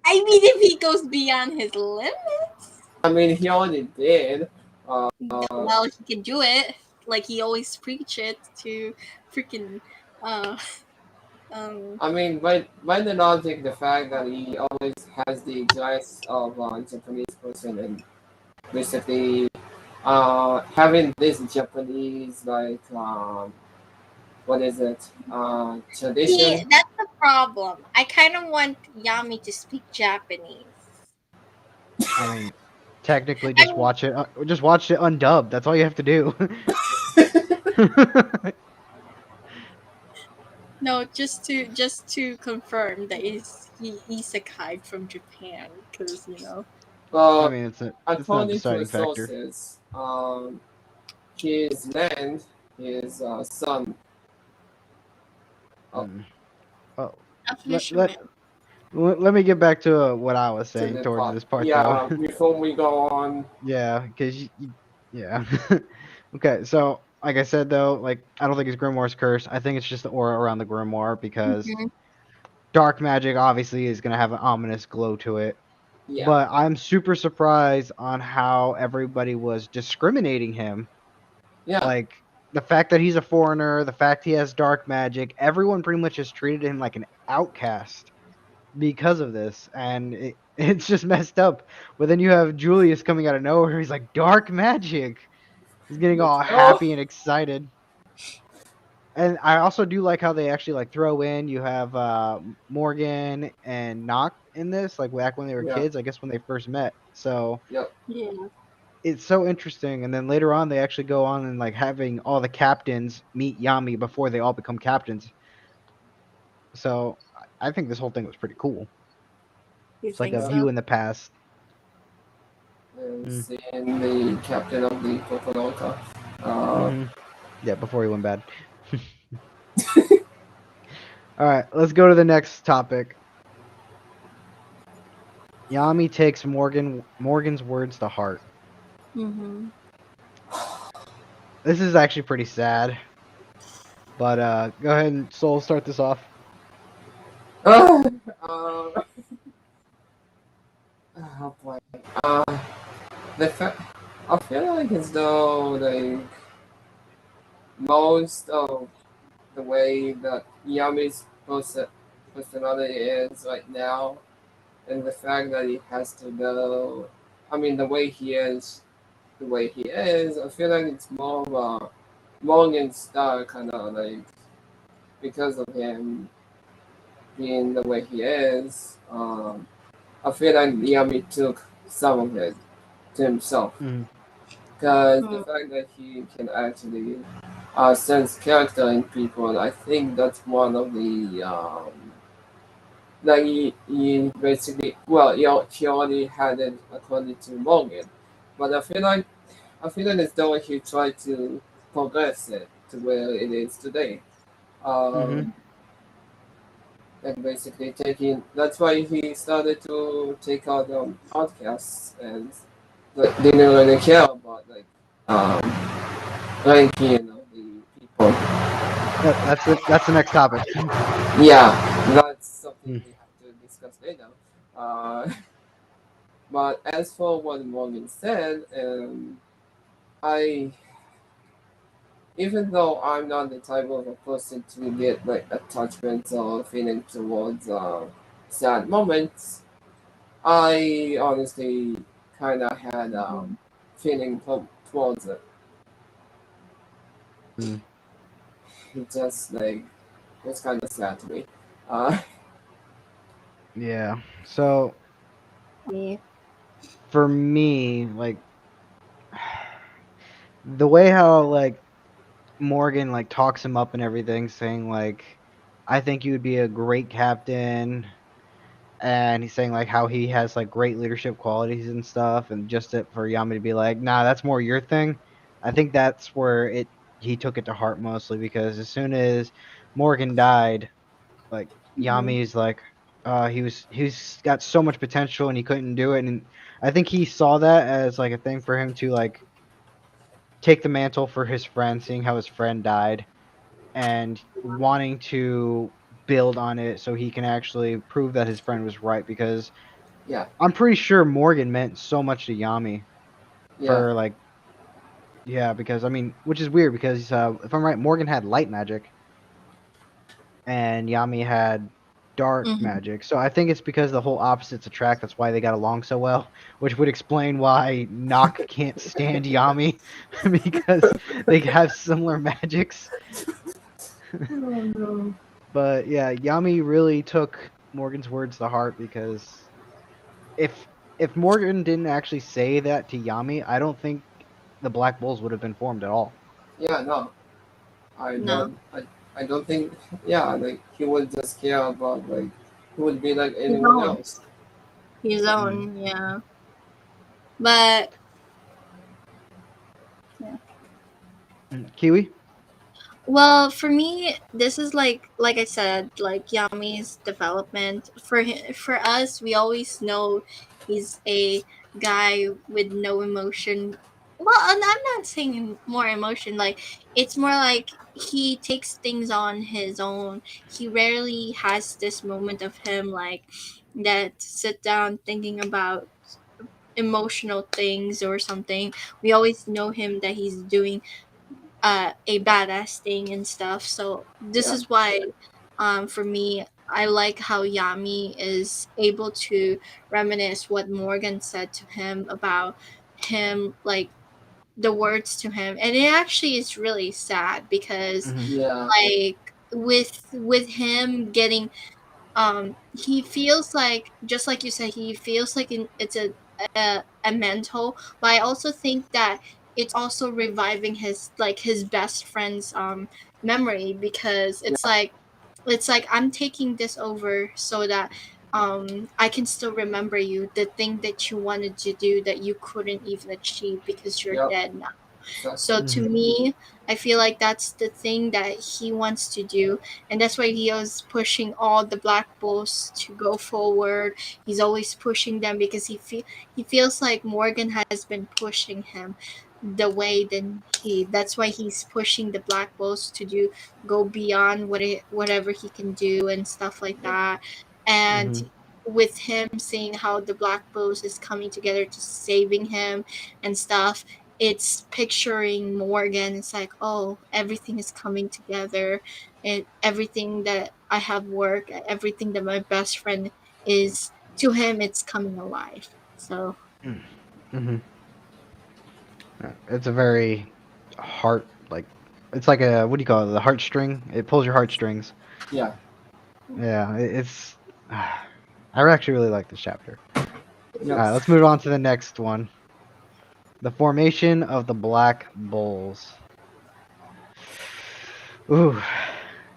Speaker 2: I mean, if he goes beyond his limits,
Speaker 3: I mean, he already did. Uh,
Speaker 2: well, he can do it. Like he always preach it to freaking uh
Speaker 3: I mean, by the logic, the fact that he always has the dress of a Japanese person and basically having this Japanese like what is it
Speaker 2: See,
Speaker 3: tradition.
Speaker 2: that's the problem. I kind of want Yami to speak Japanese.
Speaker 1: I mean, technically,
Speaker 2: I
Speaker 1: just
Speaker 2: mean,
Speaker 1: watch it. Just watch it undubbed. That's all you have to do.
Speaker 2: no, just to confirm that he isekai from Japan, because
Speaker 1: I
Speaker 3: But
Speaker 1: mean, it's not a
Speaker 3: according to
Speaker 1: deciding
Speaker 3: his
Speaker 1: factor.
Speaker 3: sources, his land, his son. Oh,
Speaker 1: Mm. Oh,
Speaker 2: a
Speaker 1: let, let,
Speaker 2: fisherman.
Speaker 1: let me get back to what I was
Speaker 3: to
Speaker 1: saying
Speaker 3: the
Speaker 1: towards
Speaker 3: part.
Speaker 1: this part, though.
Speaker 3: Yeah, before we go on.
Speaker 1: Yeah, because yeah. Okay, so like I said though, like I don't think it's Grimoire's curse. I think it's just the aura around the Grimoire because
Speaker 2: Mhm.
Speaker 1: dark magic obviously is gonna have an ominous glow to it.
Speaker 3: Yeah,
Speaker 1: But I'm super surprised on how everybody was discriminating him.
Speaker 3: yeah.
Speaker 1: Like the fact that he's a foreigner, the fact he has dark magic, everyone pretty much has treated him like an outcast because of this, and it's just messed up. But then you have Julius coming out of nowhere. He's like dark magic. He's getting
Speaker 3: Let's
Speaker 1: all
Speaker 3: go.
Speaker 1: happy and excited. And I also do like how they actually like throw in. You have Morgan and Nock in this, like back when they were
Speaker 3: Yeah,
Speaker 1: kids. I guess when they first met. So
Speaker 3: yep.
Speaker 2: Yeah.
Speaker 1: it's so interesting. And then later on, they actually go on and like having all the captains meet Yami before they all become captains. So I think this whole thing was pretty cool.
Speaker 2: You
Speaker 1: It's like
Speaker 2: think
Speaker 1: a
Speaker 3: Yeah.
Speaker 1: view
Speaker 2: so?
Speaker 1: in the past.
Speaker 3: And
Speaker 1: Mm.
Speaker 3: seeing the captain of the Kokonota. Uh,
Speaker 1: Hmm. Yeah, before he went bad. All right, let's go to the next topic. Yami takes Morgan's words to heart.
Speaker 2: Mm-hmm.
Speaker 1: This is actually pretty sad. But go ahead and Soul start this off.
Speaker 3: uh, uh, oh boy. Uh, I feel like as though like most of the way that Yami's personality is right now, and the fact that he has to go, I mean, the way he is, I feel like it's more of a Morgan style kind of like because of him being the way he is. I feel like Yami took some of it to himself
Speaker 1: Mm,
Speaker 3: because the
Speaker 2: Mm.
Speaker 3: fact that he can actually sense character in people, I think that's one of the like he basically well he already had it according to Morgan, but I feel like as though he tried to progress it. to where it is today.
Speaker 1: Mm-hmm.
Speaker 3: And basically taking that's why he started to take out outcasts and didn't really care about um, ranking of the people.
Speaker 1: That's the next topic.
Speaker 3: Yeah, that's something
Speaker 1: Mm.
Speaker 3: we have to discuss later. Uh, but as for what Morgan said, I even though I'm not the type of a person to get like attachment or feeling towards sad moments, I honestly kind of had feeling towards it.
Speaker 1: Mm.
Speaker 3: It just like it's kind of sad to me. Uh,
Speaker 1: Yeah. So
Speaker 2: Yeah.
Speaker 1: for me, like the way how like Morgan like talks him up and everything, saying like, "I think you would be a great captain," and he's saying like how he has like great leadership qualities and stuff, and just it for Yami to be like, "Nah, that's more your thing." I think that's where it he took it to heart mostly because as soon as Morgan died, like
Speaker 2: Mhm.
Speaker 1: Yami's like, he's got so much potential and he couldn't do it, and I think he saw that as like a thing for him to like take the mantle for his friend, seeing how his friend died and wanting to build on it so he can actually prove that his friend was right because
Speaker 3: yeah,
Speaker 1: I'm pretty sure Morgan meant so much to Yami
Speaker 3: yeah,
Speaker 1: for like yeah, because I mean, which is weird because if I'm right, Morgan had light magic and Yami had dark
Speaker 2: Mhm.
Speaker 1: magic. So I think it's because the whole opposites attract. That's why they got along so well, which would explain why Nock can't stand Yami because they have similar magics.
Speaker 3: oh no.
Speaker 1: But yeah, Yami really took Morgan's words to heart because if if Morgan didn't actually say that to Yami, I don't think the Black Bulls would have been formed at all.
Speaker 3: Yeah, no, I
Speaker 2: No.
Speaker 3: don't. I don't think. Yeah, like he would just care about like he would be like
Speaker 2: His
Speaker 3: anyone
Speaker 2: own.
Speaker 3: else.
Speaker 2: His
Speaker 1: Mm.
Speaker 2: own, yeah. But yeah.
Speaker 1: Kiwi?
Speaker 2: Well, for me, this is like I said, like Yami's development. For us, we always know he's a guy with no emotion. Well, and I'm not saying more emotion. Like it's more like he takes things on his own. He rarely has this moment of him like that sit down thinking about emotional things or something. We always know him that he's doing a badass thing and stuff. So this
Speaker 3: Yeah,
Speaker 2: is why, for me, I like how Yami is able to reminisce what Morgan said to him about him, like the words to him, and it actually is really sad because,
Speaker 1: Hmm.
Speaker 3: yeah,
Speaker 2: like, with him getting he feels like just like you said he feels like it's a mental, but I also think that it's also reviving his like his best friend's memory because
Speaker 3: yeah,
Speaker 2: it's like I'm taking this over so that I can still remember you, the thing that you wanted to do that you couldn't even achieve because you're
Speaker 3: yep,
Speaker 2: dead now.
Speaker 3: exactly.
Speaker 2: So to
Speaker 1: Hmm.
Speaker 2: me, I feel like that's the thing that he wants to do, and that's why he is pushing all the Black Bulls to go forward. He's always pushing them because he feels like Morgan has been pushing him the way then he that's why he's pushing the Black Bulls to do go beyond whatever he can do and stuff like
Speaker 3: Yeah,
Speaker 2: that. And
Speaker 1: Hmm.
Speaker 2: with him seeing how the Black Bulls is coming together to saving him and stuff, it's picturing Morgan. It's like, oh, everything is coming together, and everything that I have work, everything that my best friend is to him, it's coming alive. So
Speaker 1: Hmm. It's a very heart like it's like a what do you call it? The heartstring. It pulls your heartstrings.
Speaker 3: yeah,
Speaker 1: Yeah, it's. I actually really like this chapter. All
Speaker 3: yep.
Speaker 1: right, let's move on to the next one. The formation of the Black Bulls. Ooh,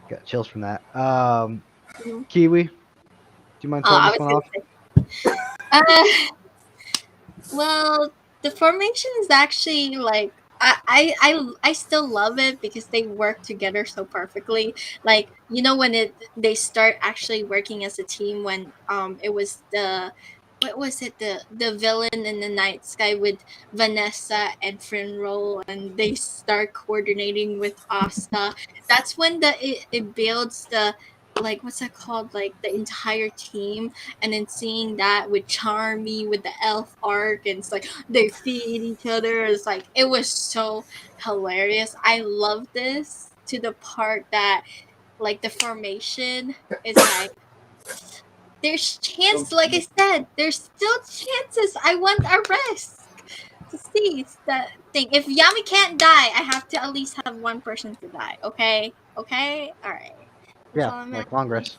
Speaker 1: got chills from that. Kiwi, do you mind starting
Speaker 2: I
Speaker 1: this
Speaker 2: was
Speaker 1: one
Speaker 2: gonna
Speaker 1: off?
Speaker 2: say, uh, well, the formation is actually like. I still love it because they work together so perfectly. Like, when they start actually working as a team, when it was the what was it, the villain in the night sky with Vanessa and Finroll, and they start coordinating with Asta. That's when it builds the, like, what's that called, like the entire team. And then seeing that with Charmy, with the elf arc, and it's like they feed each other. It's like, it was so hilarious. I love this to the part that, like, the formation is like, there's chance, like I said, there's still chances. I want a risk to see that thing. If Yami can't die, I have to at least have one person to die. Okay? Okay? Alright. That's
Speaker 1: Yeah,
Speaker 2: all I'm
Speaker 1: like
Speaker 2: asking.
Speaker 1: Longress.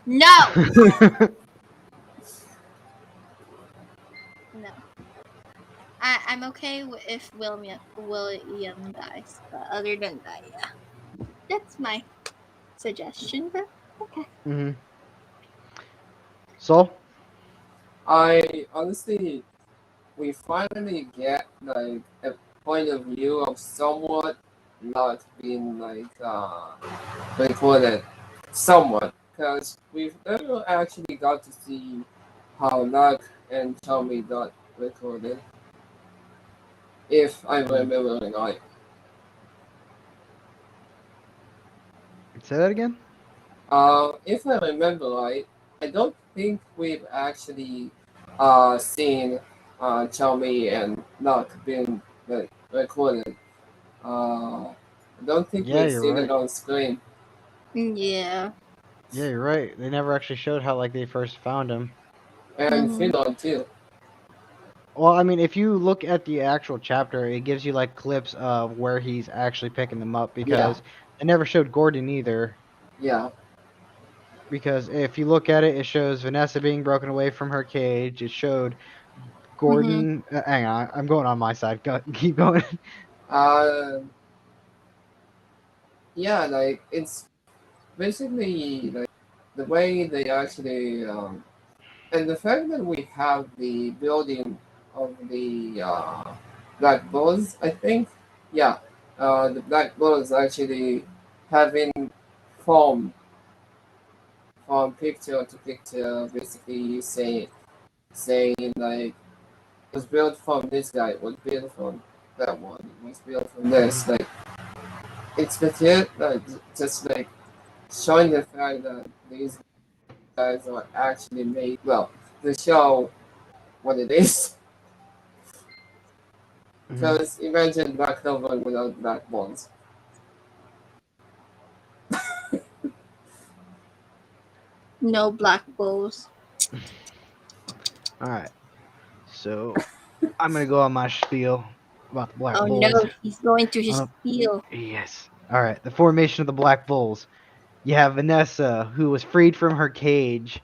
Speaker 2: No! No. I'm okay if William dies. But other than that, yeah. That's my suggestion, but okay.
Speaker 1: hmm Soul?
Speaker 3: I honestly, we finally get like a point of view of somewhat not being like recorded, somewhat, because we've never actually got to see how Luck and Tommy got recorded, if I remember right.
Speaker 1: Say that again?
Speaker 3: If I remember right, I don't think we've actually seen Xiaomi and Luck being recorded. I don't think
Speaker 1: Yeah,
Speaker 3: we've
Speaker 1: you're
Speaker 3: seen it
Speaker 1: right.
Speaker 3: on screen.
Speaker 2: Yeah.
Speaker 1: Yeah, you're right. They never actually showed how like they first found him.
Speaker 3: And
Speaker 2: Mm-hmm.
Speaker 3: Finland too.
Speaker 1: Well, I mean, if you look at the actual chapter, it gives you like clips of where he's actually picking them up
Speaker 3: Yeah,
Speaker 1: because they never showed Gordon either.
Speaker 3: yeah.
Speaker 1: Because if you look at it, it shows Vanessa being broken away from her cage. It showed
Speaker 2: Mm-hmm.
Speaker 1: Gordon. Hang on, I'm going on my side. Keep going.
Speaker 3: Uh, yeah, like it's basically like the way they actually and the fact that we have the building of the black balls, I think, yeah, the black balls actually having form from picture to picture, basically saying like was built from this guy, was built from that one, was built from this. Like it's legit, just like showing the fact that these guys are actually made well to show what it is.
Speaker 1: Mhm.
Speaker 3: Because imagine Black Clover without black bones.
Speaker 2: No black bulls.
Speaker 1: All right, so I'm gonna go on my spiel about the Black
Speaker 2: Oh no,
Speaker 1: Bulls.
Speaker 2: he's going to his
Speaker 1: Uh,
Speaker 2: steal.
Speaker 1: yes. All right, the formation of the Black Bulls. You have Vanessa, who was freed from her cage,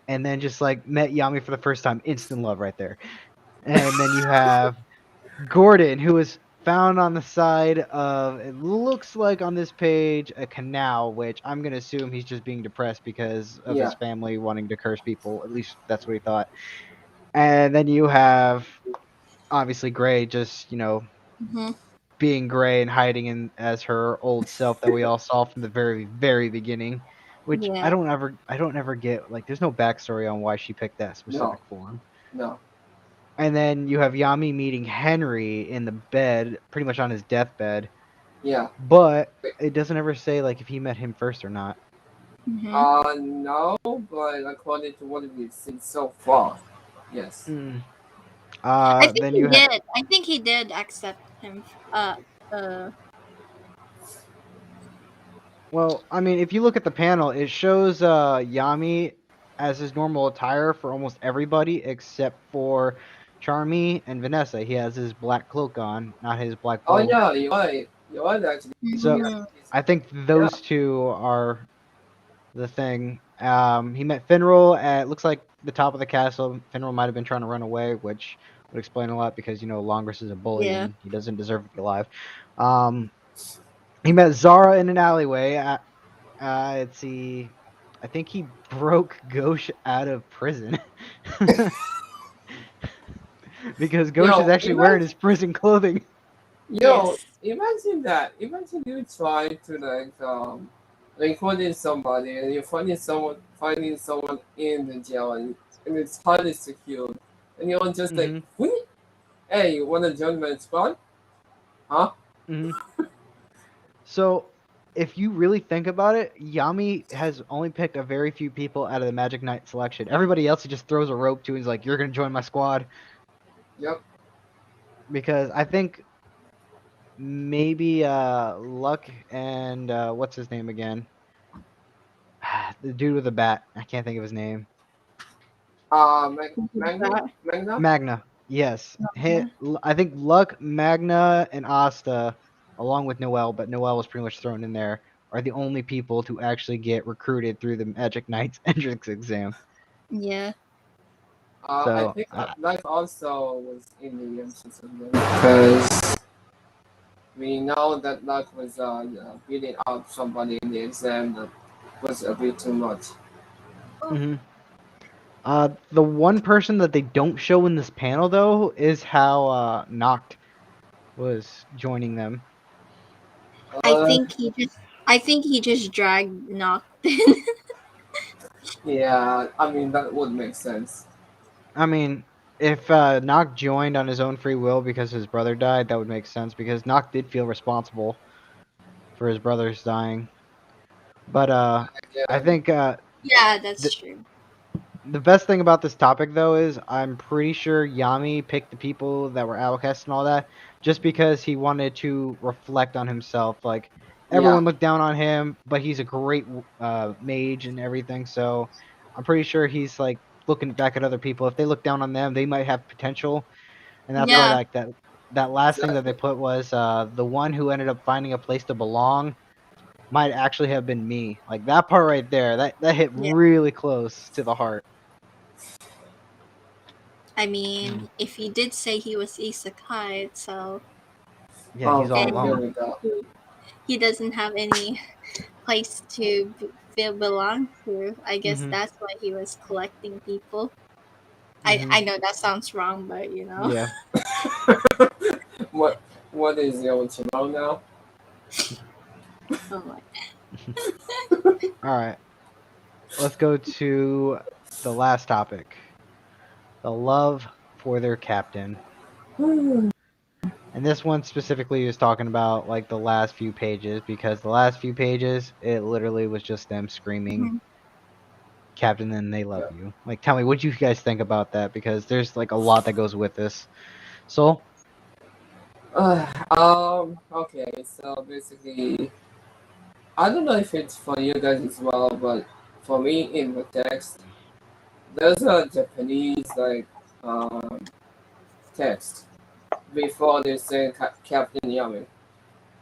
Speaker 1: and then just like met Yami for the first time. Instant love right there. And then you have Gordon, who was found on the side of, it looks like on this page, a canal, which I'm going to assume he's just being depressed because of his
Speaker 3: Yeah,
Speaker 1: family wanting to curse people. At least that's what he thought. And then you have, obviously, Gray just,
Speaker 2: Mm-hmm.
Speaker 1: being Gray and hiding in as her old self that we all saw from the very, very beginning. Which I
Speaker 2: Yeah.
Speaker 1: don't ever get. Like, there's no backstory on why she picked that
Speaker 3: no,
Speaker 1: specific form.
Speaker 3: no.
Speaker 1: And then you have Yami meeting Henry in the bed, pretty much on his deathbed.
Speaker 3: Yeah.
Speaker 1: But it doesn't ever say like if he met him first or not.
Speaker 2: Mm-hmm.
Speaker 3: No, but according to what we've seen so far, yes.
Speaker 1: Mm.
Speaker 2: I think
Speaker 1: Then
Speaker 2: he
Speaker 1: you have
Speaker 2: did. I think he did accept him. Uh.
Speaker 1: well, I mean, if you look at the panel, it shows Yami as his normal attire for almost everybody except for Charmy and Vanessa. He has his black cloak on, not his black
Speaker 3: Oh
Speaker 1: bow.
Speaker 3: yeah, you're right. You're right actually.
Speaker 1: So
Speaker 3: I
Speaker 2: Mm-hmm.
Speaker 3: think he's,
Speaker 1: I think
Speaker 3: yeah,
Speaker 1: those two are the thing. He met Finral at, looks like, the top of the castle. Finral might have been trying to run away, which would explain a lot because Longress is a bully
Speaker 2: Yeah.
Speaker 1: and he doesn't deserve to be alive. Um, he met Zara in an alleyway. Let's see. I think he broke Ghosh out of prison because
Speaker 3: you
Speaker 1: Ghosh is
Speaker 3: know,
Speaker 1: actually wearing his prison clothing.
Speaker 3: Yo,
Speaker 2: Yes.
Speaker 3: imagine that. Imagine you try to recording somebody and you're finding someone in the jail and it's highly secured and you're just like,
Speaker 1: Mm-hmm.
Speaker 3: "Wait, hey, you wanna join my squad? Huh?"
Speaker 1: Mm-hmm. So, if you really think about it, Yami has only picked a very few people out of the Magic Knight selection. Everybody else he just throws a rope to and he's like, "You're gonna join my squad."
Speaker 3: Yep.
Speaker 1: Because I think maybe Luck and what's his name again? The dude with the bat. I can't think of his name.
Speaker 3: Magna?
Speaker 1: Magna. Yes. I think Luck, Magna, and Asta, along with Noel, but Noel was pretty much thrown in there, are the only people to actually get recruited through the Magic Knights entrance exam.
Speaker 2: Yeah.
Speaker 3: I
Speaker 1: So,
Speaker 3: think Life also was in the entrance because we know that Luck was beating up somebody in the exam that was a bit too much.
Speaker 1: mhm. The one person that they don't show in this panel though is how Noct was joining them.
Speaker 2: I
Speaker 3: Uh,
Speaker 2: think he just I think he just dragged Noct.
Speaker 3: yeah, I mean that would make sense.
Speaker 1: I mean, if Noct joined on his own free will because his brother died, that would make sense because Noct did feel responsible for his brother's dying. But I
Speaker 3: Yeah,
Speaker 1: think
Speaker 2: Yeah, that's
Speaker 1: the
Speaker 2: true.
Speaker 1: the best thing about this topic though is I'm pretty sure Yami picked the people that were outcasts and all that just because he wanted to reflect on himself. Like
Speaker 3: yeah,
Speaker 1: everyone looked down on him, but he's a great mage and everything. So I'm pretty sure he's like looking back at other people. If they look down on them, they might have potential, and that's why
Speaker 2: Yeah.
Speaker 1: like that last thing that they
Speaker 3: exactly.
Speaker 1: put was the one who ended up finding a place to belong might actually have been me. Like that part right there, that hit
Speaker 2: Yeah.
Speaker 1: really close to the heart.
Speaker 2: I
Speaker 1: Mm.
Speaker 2: mean, if he did say he was isekai, so
Speaker 1: Yeah, he's all
Speaker 3: Okay, here
Speaker 2: and
Speaker 1: alone.
Speaker 3: we go.
Speaker 2: he doesn't have any place to feel belong to, I guess
Speaker 1: Mhm.
Speaker 2: that's why he was collecting people. I
Speaker 1: Mhm.
Speaker 2: know that sounds wrong, but
Speaker 1: Yeah.
Speaker 3: What what is your channel now?
Speaker 2: oh my.
Speaker 1: All right. Let's go to the last topic. The love for their captain. And this one specifically is talking about like the last few pages because the last few pages it literally was just them screaming
Speaker 2: Mhm.
Speaker 1: Captain and they love
Speaker 3: Yeah.
Speaker 1: you. Like tell me what you guys think about that because there's like a lot that goes with this. So,
Speaker 3: Okay, so basically, I don't know if it's for you guys as well, but for me in the text, there's a Japanese text before they say Captain Yami.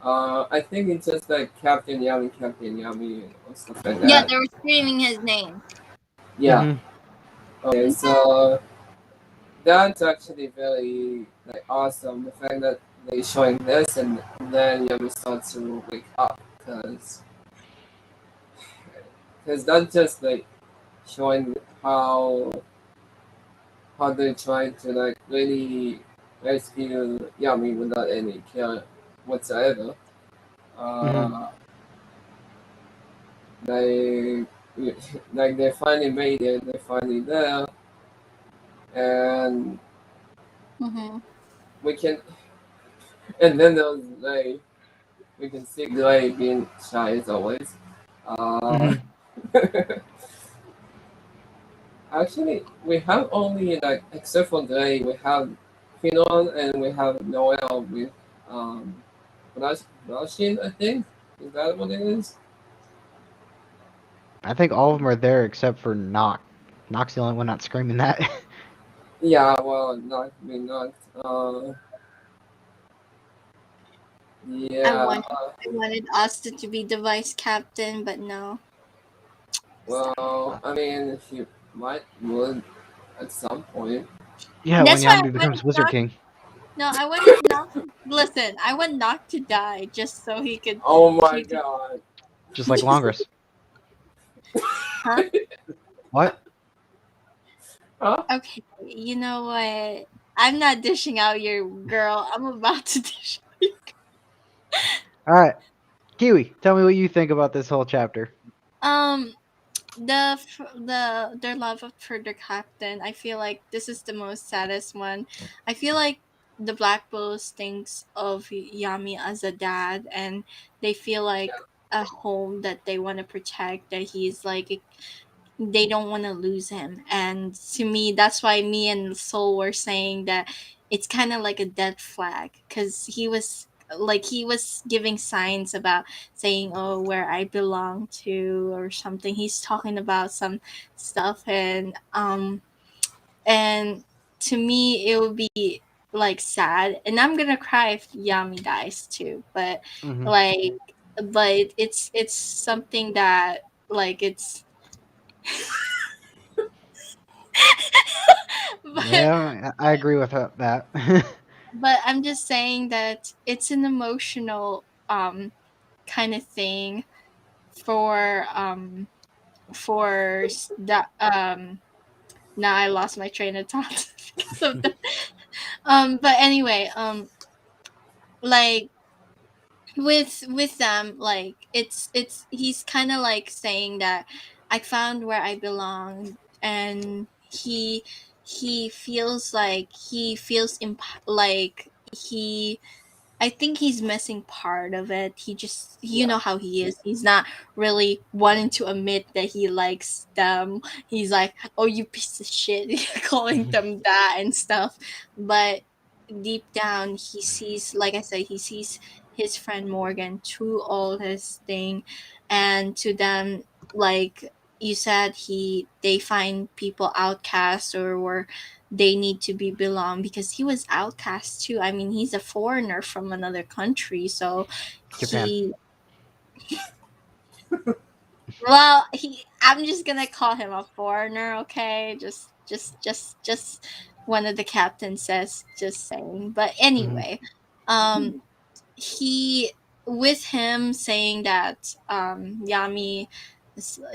Speaker 3: I think it's just like Captain Yami, or stuff like
Speaker 2: Yeah,
Speaker 3: that.
Speaker 2: they were screaming his name.
Speaker 3: Yeah.
Speaker 1: mhm.
Speaker 3: Okay, so that's actually very like awesome. The fact that they showing this and then Yami starts to wake up because that's just like showing how they try to like really rescue Yami without any care whatsoever.
Speaker 1: Mhm.
Speaker 3: Uh, they like they finally made it. They finally there, and
Speaker 2: Hmm.
Speaker 3: we can. And then there was like we can see Gray being shy as always. Uh,
Speaker 1: Mhm.
Speaker 3: Actually, we have only like except for Gray, we have Finon and we have Noel with um Rashin, I think. Is that what it is?
Speaker 1: I think all of them are there except for Knock. Knock's the only one not screaming that.
Speaker 3: Yeah, well, not I mean not.
Speaker 2: I
Speaker 3: Yeah.
Speaker 2: wanted I wanted Austin to be the vice captain, but no.
Speaker 3: Well, I mean, he might would at some point.
Speaker 1: Yeah, when
Speaker 2: That's why I
Speaker 1: Yami becomes
Speaker 2: wanted
Speaker 1: Wizard
Speaker 2: Noct.
Speaker 1: King,
Speaker 2: No, I wanted Noct. Listen, I want Noct to die just so
Speaker 3: Oh my
Speaker 2: he could.
Speaker 3: god.
Speaker 1: just like
Speaker 2: Just,
Speaker 1: Longress.
Speaker 2: huh?
Speaker 1: What?
Speaker 3: Huh?
Speaker 2: Okay, you know what? I'm not dishing out your girl. I'm about to dish.
Speaker 1: All right, Kiwi, tell me what you think about this whole chapter.
Speaker 2: Um, their love for the captain. I feel like this is the most saddest one. I feel like the Black Bulls thinks of Yami as a dad, and they feel
Speaker 3: Yeah.
Speaker 2: like a home that they want to protect. That he's like they don't want to lose him, and to me that's why me and Soul were saying that it's kind of like a dead flag because he was giving signs about saying, oh, where I belong to or something. He's talking about some stuff, and to me it would be like sad, and I'm gonna cry if Yami dies too,
Speaker 1: Hmm.
Speaker 2: like but it's something that like it's but
Speaker 1: Yeah, I agree with that.
Speaker 2: but I'm just saying that it's an emotional kind of thing for that now I lost my train of thought because of the but anyway like with them, like it's he's kind of like saying that I found where I belong, and he feels like like he I think he's missing part of it. He just, you
Speaker 3: Yeah.
Speaker 2: know how he is. He's not really wanting to admit that he likes them. He's like, "Oh, you piece of shit," calling them that and stuff. But deep down, he sees, like I said, he sees his friend Morgan through all his thing, and to them, like you said, they find people outcast or they need to be belong because he was outcast too. I mean, he's a foreigner from another country, so
Speaker 1: Japan.
Speaker 2: he well, he I'm just gonna call him a foreigner, okay? Just one of the captains says, just saying. But
Speaker 1: Hmm.
Speaker 2: anyway, um he with him saying that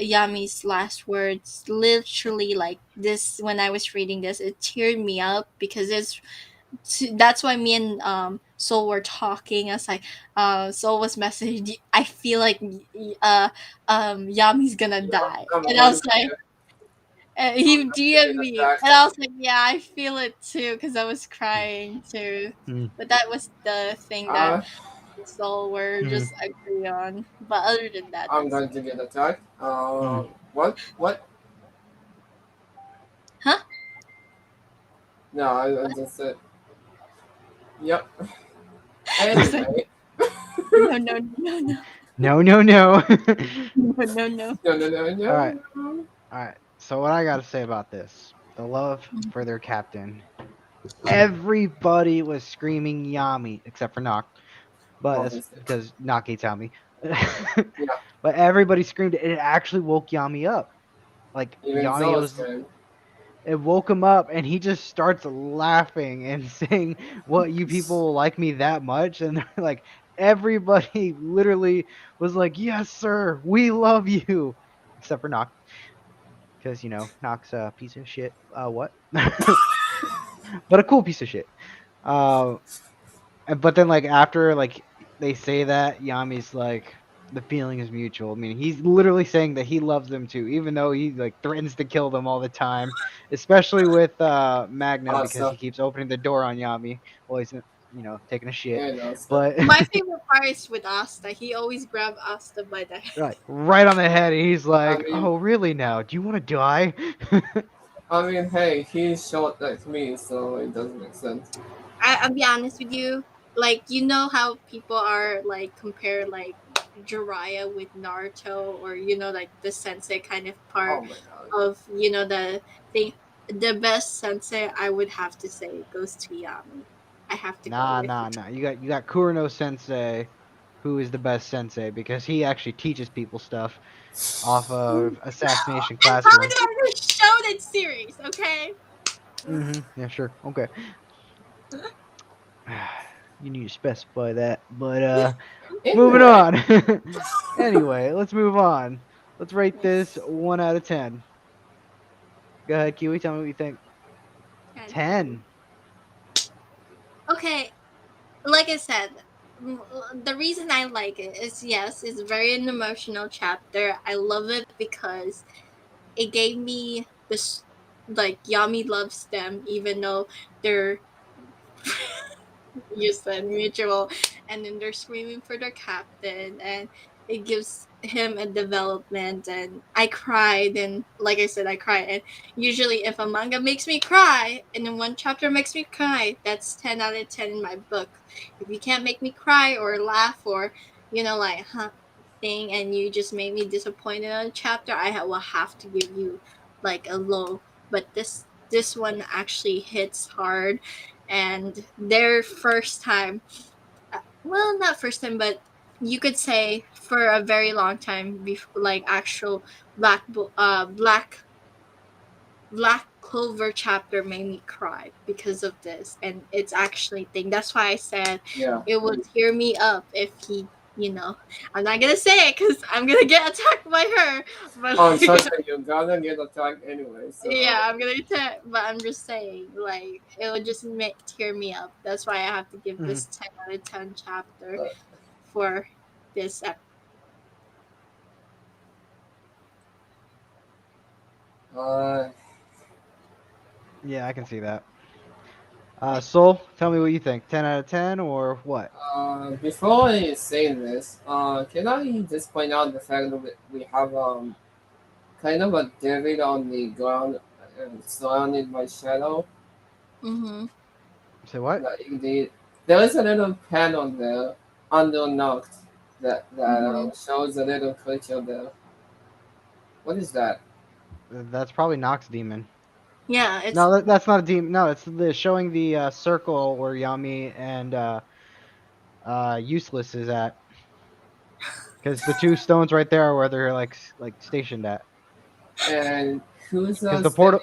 Speaker 2: Yami's last words literally like this when I was reading this it teared me up because that's why me and Soul were talking. I was like, Soul was messaging. I feel like Yami's gonna
Speaker 3: Yeah.
Speaker 2: die,
Speaker 3: I'm
Speaker 2: and I
Speaker 3: going
Speaker 2: was like,
Speaker 3: I'm
Speaker 2: he
Speaker 3: going to
Speaker 2: DM'd
Speaker 3: get
Speaker 2: me,
Speaker 3: attacked.
Speaker 2: and I was like, yeah, I feel it too, because I was crying too. But that was the thing that
Speaker 3: Uh,
Speaker 2: Soul were
Speaker 1: Hmm.
Speaker 2: just agree on. But other than that,
Speaker 3: I'm
Speaker 2: that's
Speaker 3: going to get attacked.
Speaker 1: Hmm.
Speaker 3: What? What?
Speaker 2: huh?
Speaker 3: No, I just said, yep.
Speaker 2: It's like,
Speaker 3: Anyway,
Speaker 2: no, no, no, no,
Speaker 1: No, no, no.
Speaker 2: no, no, no.
Speaker 3: no, no, no,
Speaker 1: All right,
Speaker 3: no.
Speaker 1: all right. So what I got to say about this, the love for their captain. Everybody was screaming Yami except for Nock, but that's
Speaker 3: Obviously.
Speaker 1: because Nock hates Yami.
Speaker 3: Yeah,
Speaker 1: But everybody screamed it. It actually woke Yami up. Like
Speaker 3: even
Speaker 1: Yami
Speaker 3: Zoa's
Speaker 1: was,
Speaker 3: friend.
Speaker 1: it woke him up, and he just starts laughing and saying, "What, you people like me that much?" And they're like, everybody literally was like, "Yes, sir, we love you," except for Nock, because Nock's a piece of shit. What? But a cool piece of shit. Uh, but then like after like they say that, Yami's like, the feeling is mutual. I mean, he's literally saying that he loves them too, even though he like threatens to kill them all the time, especially with Magna because
Speaker 3: Also,
Speaker 1: he keeps opening the door on Yami while he's taking a shit.
Speaker 3: and also,
Speaker 1: But
Speaker 2: My favorite part is with Asta. He always grabbed Asta by the head.
Speaker 1: like right on the head, and he's
Speaker 3: I
Speaker 1: like,
Speaker 3: mean,
Speaker 1: "Oh, really now? Do you want to die?"
Speaker 3: hey, he's short like me, so it doesn't make sense.
Speaker 2: I'll be honest with you. Like, you know how people are like compare like Jiraiya with Naruto, or like the sensei kind of part
Speaker 3: Oh my god.
Speaker 2: of the thing. The best sensei I would have to say goes to Yami. I have to go
Speaker 1: Nah,
Speaker 2: with
Speaker 1: nah,
Speaker 2: it.
Speaker 1: nah. You got Kureno Sensei, who is the best sensei because he actually teaches people stuff off of Assassination
Speaker 2: And how
Speaker 1: Classroom.
Speaker 2: do I just show that series? Okay.
Speaker 1: Mm-hmm. Yeah, sure. Okay. You need to specify that. But moving
Speaker 3: Anyway,
Speaker 1: on. Anyway, let's move on. Let's rate this 1 out of 10. Go ahead, Kiwi. Tell me what you think.
Speaker 2: And
Speaker 1: 10.
Speaker 2: okay, like I said. the reason I like it is, yes, it's very an emotional chapter. I love it because it gave me this, like, Yami loves them even though they're you said mutual, and then they're screaming for their captain, and it gives him a development. And I cried, and like I said, I cried. And usually if a manga makes me cry and then one chapter makes me cry, that's 10 out of 10 in my book. If you can't make me cry or laugh or, like, thing, and you just made me disappointed in a chapter, will have to give you like a low. But this one actually hits hard, and their first time, well, not first time, but you could say for a very long time, like actual Black Clover chapter made me cry because of this, and it's actually thing. That's why I said
Speaker 3: Yeah.
Speaker 2: it would tear me up if he, I'm not gonna say it because I'm gonna get attacked by her, but
Speaker 3: Oh, trust me, you're gonna get attacked anyway. So
Speaker 2: yeah, I'm gonna attack. But I'm just saying, like, it would just tear me up. That's why I have to give
Speaker 1: Mhm.
Speaker 2: this 10 out of 10 chapter
Speaker 3: uh,
Speaker 2: for this
Speaker 3: uh,
Speaker 1: Yeah, I can see that. Soul, tell me what you think. 10 out of 10 or what?
Speaker 3: before I say this, can I just point out the fact that we have kind of a David on the ground surrounded by shadow?
Speaker 2: Mm-hmm.
Speaker 1: Say what?
Speaker 3: Like there is a little pen on there under knocked that
Speaker 2: Mm-hmm.
Speaker 3: shows a little creature there. What is that?
Speaker 1: That's probably Nox Demon.
Speaker 2: Yeah, it's
Speaker 1: No, that's not a demon. No, it's showing the circle where Yami and Useless is at. Because the two stones right there are where they're like stationed at.
Speaker 3: And who's
Speaker 1: Because the portal,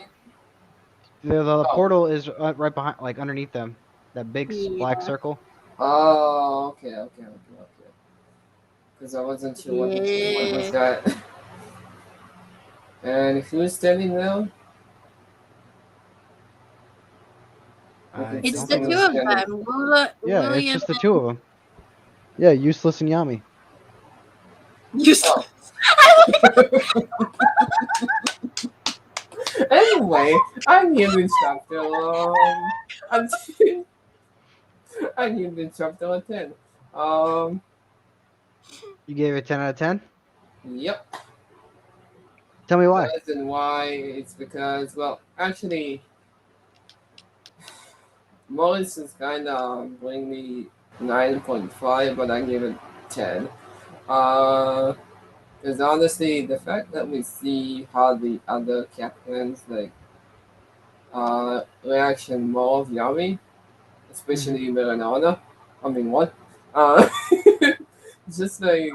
Speaker 3: standing?
Speaker 1: the
Speaker 3: Oh,
Speaker 1: portal is right behind, like underneath them. That big black
Speaker 2: yeah,
Speaker 1: circle.
Speaker 3: oh, okay. Because I wasn't sure what was
Speaker 2: yeah.
Speaker 3: that. And who's standing there? I can
Speaker 1: I
Speaker 3: see
Speaker 2: It's
Speaker 1: don't
Speaker 2: the
Speaker 1: think
Speaker 2: two
Speaker 3: someone
Speaker 1: it's.
Speaker 2: of
Speaker 3: standing.
Speaker 2: them,
Speaker 1: Yeah, it's
Speaker 2: William
Speaker 1: just the two of them. Yeah, Useless and Yami.
Speaker 2: and
Speaker 3: Oh,
Speaker 2: Useless.
Speaker 3: anyway, I'm here with chapter I'm I'm here with chapter 10. Um,
Speaker 1: You gave it 10 out of 10?
Speaker 3: yep.
Speaker 1: Tell me
Speaker 3: The
Speaker 1: why.
Speaker 3: reason why it's because, well, actually, Morris is kind of bring me 9.5, but I give it 10. Uh, because honestly, the fact that we see how the other captains like reaction more of Yami,
Speaker 1: Hmm.
Speaker 3: especially Miranona. I mean, what? Uh, just like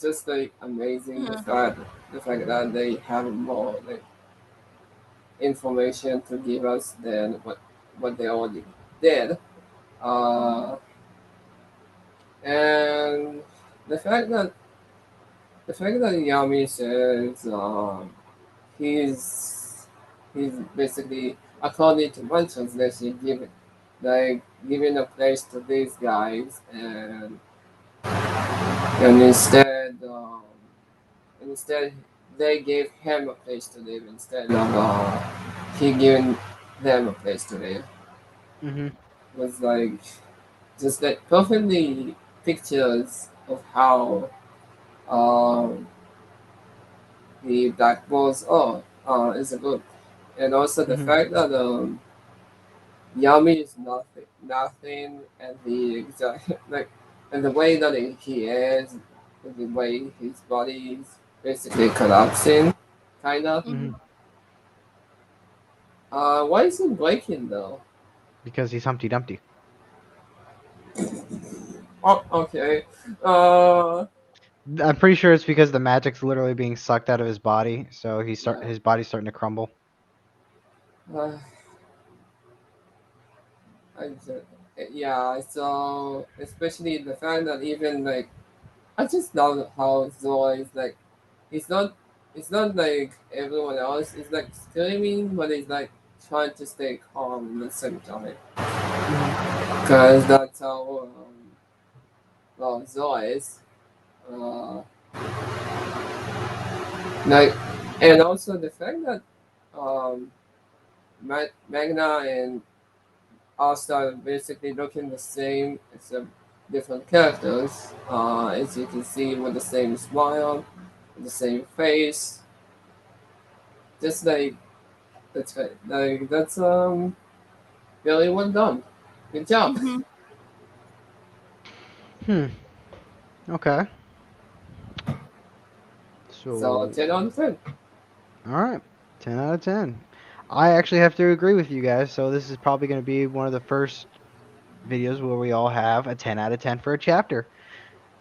Speaker 3: just like amazing the fact that they have more like information to give us than what they already did. Uh, and the fact that Yami says he's he's basically, according to one translation, giving a place to these guys, and instead they gave him a place to live instead of he giving them a place to live.
Speaker 1: Hmm.
Speaker 3: It was like just like perfectly pictures of how um, the Black Balls are is a book, and also the
Speaker 1: Hmm.
Speaker 3: fact that Yami is nothing, and the exact like, and the way that he is, and the way his body is basically collapsing, kinda.
Speaker 1: Hmm.
Speaker 2: Mhm.
Speaker 3: Why is he breaking though?
Speaker 1: Because he's Humpty Dumpty.
Speaker 3: Oh, okay. Uh,
Speaker 1: I'm pretty sure it's because the magic's literally being sucked out of his body, so
Speaker 3: yeah.
Speaker 1: his body's starting to crumble.
Speaker 3: Uh, I just, yeah. So especially the fact that even like I just love how Zoa is like, he's not, it's not like everyone else. It's like screaming, but he's like trying to stay calm at the same time.
Speaker 1: Hmm.
Speaker 3: Because that's how well, Zoids. Uh, like, and also the fact that um, Magna and All Star basically looking the same except different characters. As you can see, with the same smile, with the same face, just that's really well done. Good job.
Speaker 2: Mm-hmm.
Speaker 1: Hmm. Okay.
Speaker 3: So
Speaker 1: So,
Speaker 3: 10 on 10.
Speaker 1: all right. 10 out of 10. I actually have to agree with you guys. So this is probably going to be one of the first videos where we all have a 10 out of 10 for a chapter.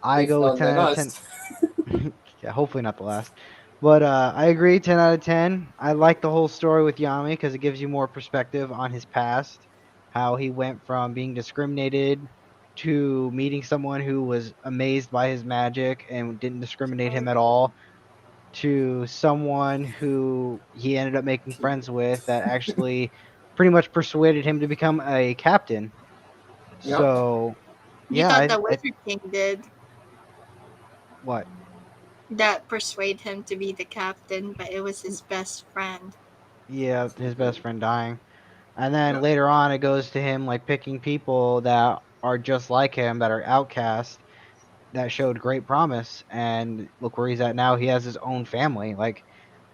Speaker 1: I
Speaker 3: If
Speaker 1: go with
Speaker 3: not
Speaker 1: 10
Speaker 3: the
Speaker 1: out of 10.
Speaker 3: last.
Speaker 1: Yeah, hopefully not the last. But I agree, 10 out of 10. I like the whole story with Yami because it gives you more perspective on his past, how he went from being discriminated to meeting someone who was amazed by his magic and didn't discriminate him at all, to someone who he ended up making friends with that actually pretty much persuaded him to become a captain.
Speaker 3: Yep.
Speaker 1: So,
Speaker 2: You
Speaker 1: yeah,
Speaker 2: thought the
Speaker 1: I
Speaker 2: Wizard King did
Speaker 1: what?
Speaker 2: that persuade him to be the captain, but it was his best friend.
Speaker 1: Yeah, his best friend dying. And then
Speaker 3: Yep.
Speaker 1: later on, it goes to him like picking people that are just like him, that are outcast, that showed great promise. And look where he's at now. He has his own family. Like,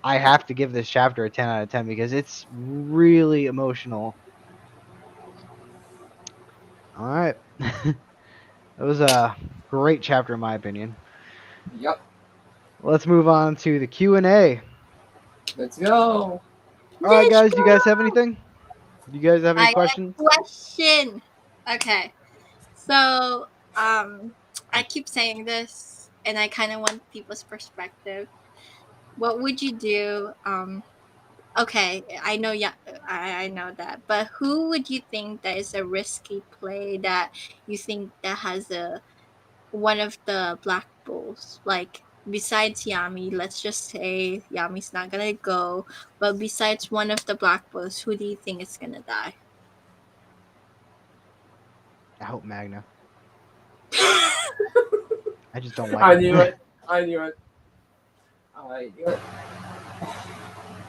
Speaker 1: I have to give this chapter a 10 out of 10 because it's really emotional. All right. It was a great chapter, in my opinion.
Speaker 3: Yep.
Speaker 1: Let's move on to the Q&A.
Speaker 3: Let's go.
Speaker 1: All right,
Speaker 2: Let's
Speaker 1: guys, do you guys have
Speaker 2: go!
Speaker 1: anything? Do you guys have any
Speaker 2: I got a
Speaker 1: questions?
Speaker 2: question. Okay, so I keep saying this, and I kind of want people's perspective. What would you do? Okay, I know, yeah, I know that, but who would you think that is a risky play that you think that has a one of the Black Bulls, like besides Yami, let's just say Yami's not gonna go, but besides one of the Black Bulls, who do you think is gonna die?
Speaker 1: I hope Magna. I just don't like
Speaker 3: I
Speaker 1: him.
Speaker 3: knew it. I knew it. I knew it.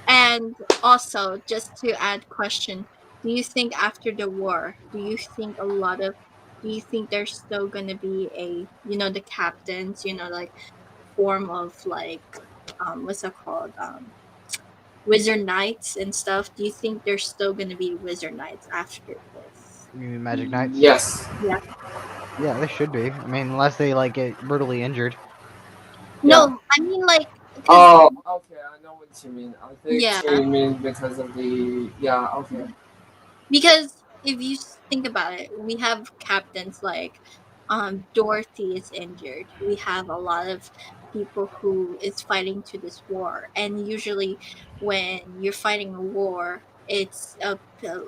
Speaker 2: And also, just to add question, do you think after the war, do you think there's still gonna be a, the captains, like form of like, what's that called, wizard knights and stuff? Do you think there's still gonna be wizard knights after this?
Speaker 1: You mean Magic Knights?
Speaker 3: Yes.
Speaker 2: Yeah.
Speaker 1: Yeah, they should be. I mean, unless they like get brutally injured.
Speaker 3: Yeah.
Speaker 2: No, I mean like, cause
Speaker 3: Oh, okay. I know what you mean. I think
Speaker 2: yeah,
Speaker 3: you mean because of the. Yeah, okay.
Speaker 2: because if you think about it, we have captains like Dorothy is injured. We have a lot of people who is fighting to this war, and usually when you're fighting a war, it's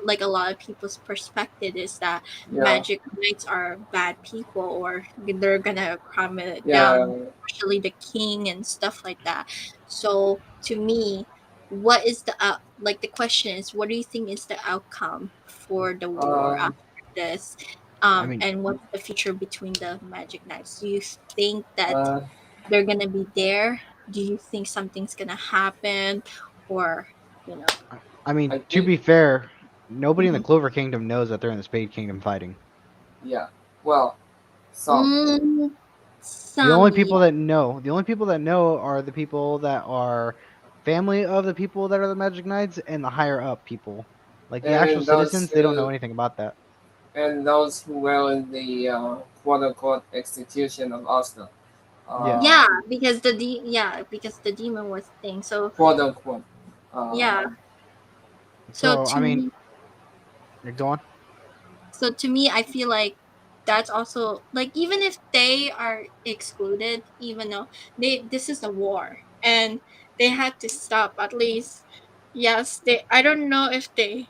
Speaker 2: like a lot of people's perspective is that
Speaker 3: Yeah.
Speaker 2: magic knights are bad people or they're gonna calm it
Speaker 3: Yeah.
Speaker 2: down, especially the king and stuff like that. So to me, what is the like the question is, what do you think is the outcome for the war
Speaker 3: Um.
Speaker 2: after this,
Speaker 1: I mean,
Speaker 2: and what's the future between the magic knights? Do you think that
Speaker 3: Uh.
Speaker 2: they're gonna be there? Do you think something's gonna happen, or you know
Speaker 1: I mean,
Speaker 3: I
Speaker 1: to
Speaker 3: think.
Speaker 1: be fair, nobody in the
Speaker 2: mhm.
Speaker 1: Clover Kingdom knows that they're in the Spade Kingdom fighting.
Speaker 3: Yeah. Well, some.
Speaker 2: mm,
Speaker 1: The only
Speaker 2: some,
Speaker 1: people
Speaker 2: yeah.
Speaker 1: that know, are the people that are family of the people that are the Magic Knights and the higher up people. Like the actual
Speaker 3: And those
Speaker 1: citizens, they don't know
Speaker 3: who
Speaker 1: anything about that.
Speaker 3: and those who were in the quote unquote execution of Oscar.
Speaker 1: Yeah.
Speaker 2: Yeah,
Speaker 3: Um.
Speaker 2: because because the demon was thing. So
Speaker 3: Quote unquote.
Speaker 2: yeah.
Speaker 3: Um.
Speaker 2: So
Speaker 1: So, I
Speaker 2: to
Speaker 1: mean,
Speaker 2: me,
Speaker 1: go on.
Speaker 2: I feel like that's also like, even if they are excluded, even though this is a war and they had to stop at least. Yes, they. I don't know if they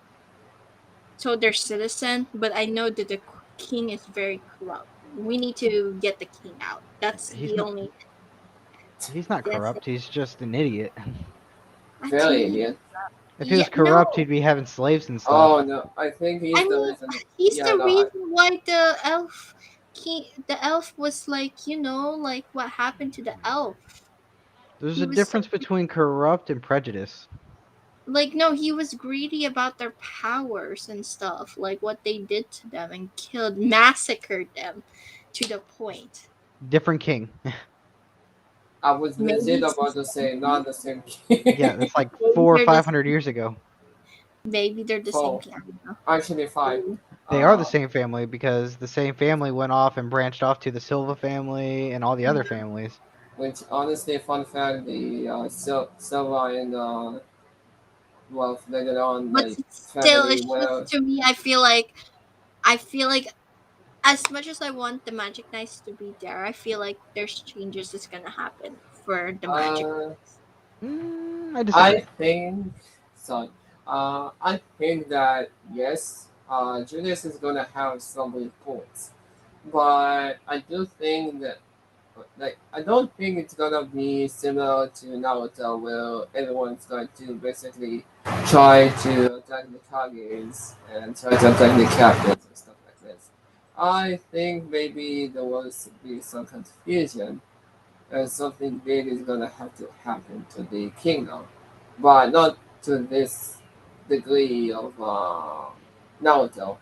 Speaker 2: told their citizen, but I know that the king is very corrupt. We need to get the king out. That's
Speaker 1: He's
Speaker 2: the
Speaker 1: not.
Speaker 2: only.
Speaker 1: He's not
Speaker 2: That's
Speaker 1: corrupt. He's just an idiot.
Speaker 2: I
Speaker 3: Very
Speaker 2: think.
Speaker 3: idiot.
Speaker 1: If he was
Speaker 2: Yeah,
Speaker 1: corrupt,
Speaker 2: no.
Speaker 1: he'd be having slaves and stuff.
Speaker 3: Oh no, I think
Speaker 2: I
Speaker 3: he's the
Speaker 2: mean,
Speaker 3: reason.
Speaker 2: he's
Speaker 3: Yeah,
Speaker 2: the
Speaker 3: no,
Speaker 2: reason why the elf. the elf was like, like what happened to the elf?
Speaker 1: There's
Speaker 2: He
Speaker 1: a
Speaker 2: was so
Speaker 1: difference between corrupt and prejudice.
Speaker 2: like, no, he was greedy about their powers and stuff, like what they did to them and massacred them to the point.
Speaker 1: Different king.
Speaker 3: I was legit
Speaker 2: Maybe it's
Speaker 3: about
Speaker 2: the
Speaker 3: to say
Speaker 2: same
Speaker 3: not
Speaker 2: king.
Speaker 3: the same
Speaker 1: Yeah,
Speaker 3: king.
Speaker 1: that's like
Speaker 2: Maybe
Speaker 1: 400 or
Speaker 2: they're the
Speaker 1: 500 years ago.
Speaker 2: maybe they're the same
Speaker 3: Four,
Speaker 2: king. I don't know.
Speaker 3: actually five.
Speaker 1: They are the
Speaker 3: Uh,
Speaker 1: same family because the same family went off and branched off to the Silva family and all the other
Speaker 2: Yeah.
Speaker 1: families.
Speaker 3: which honestly, fun fact, the Silva and well, later on,
Speaker 2: But
Speaker 3: like
Speaker 2: still,
Speaker 3: family
Speaker 2: it's just
Speaker 3: were.
Speaker 2: to me. I feel like as much as I want the Magic Knights to be there, I feel like there's changes that's gonna happen for the Magic
Speaker 3: Uh,
Speaker 2: Knights.
Speaker 1: I
Speaker 3: I
Speaker 1: disagree.
Speaker 3: think sorry. I think that yes, Julius is gonna have some weak points, but I do think that like I don't think it's gonna be similar to Naruto where everyone's going to basically try to attack the Kages and try to attack the captains and stuff like this. I think maybe there will be some confusion and something big is gonna have to happen to the kingdom, but not to this degree of Naruto.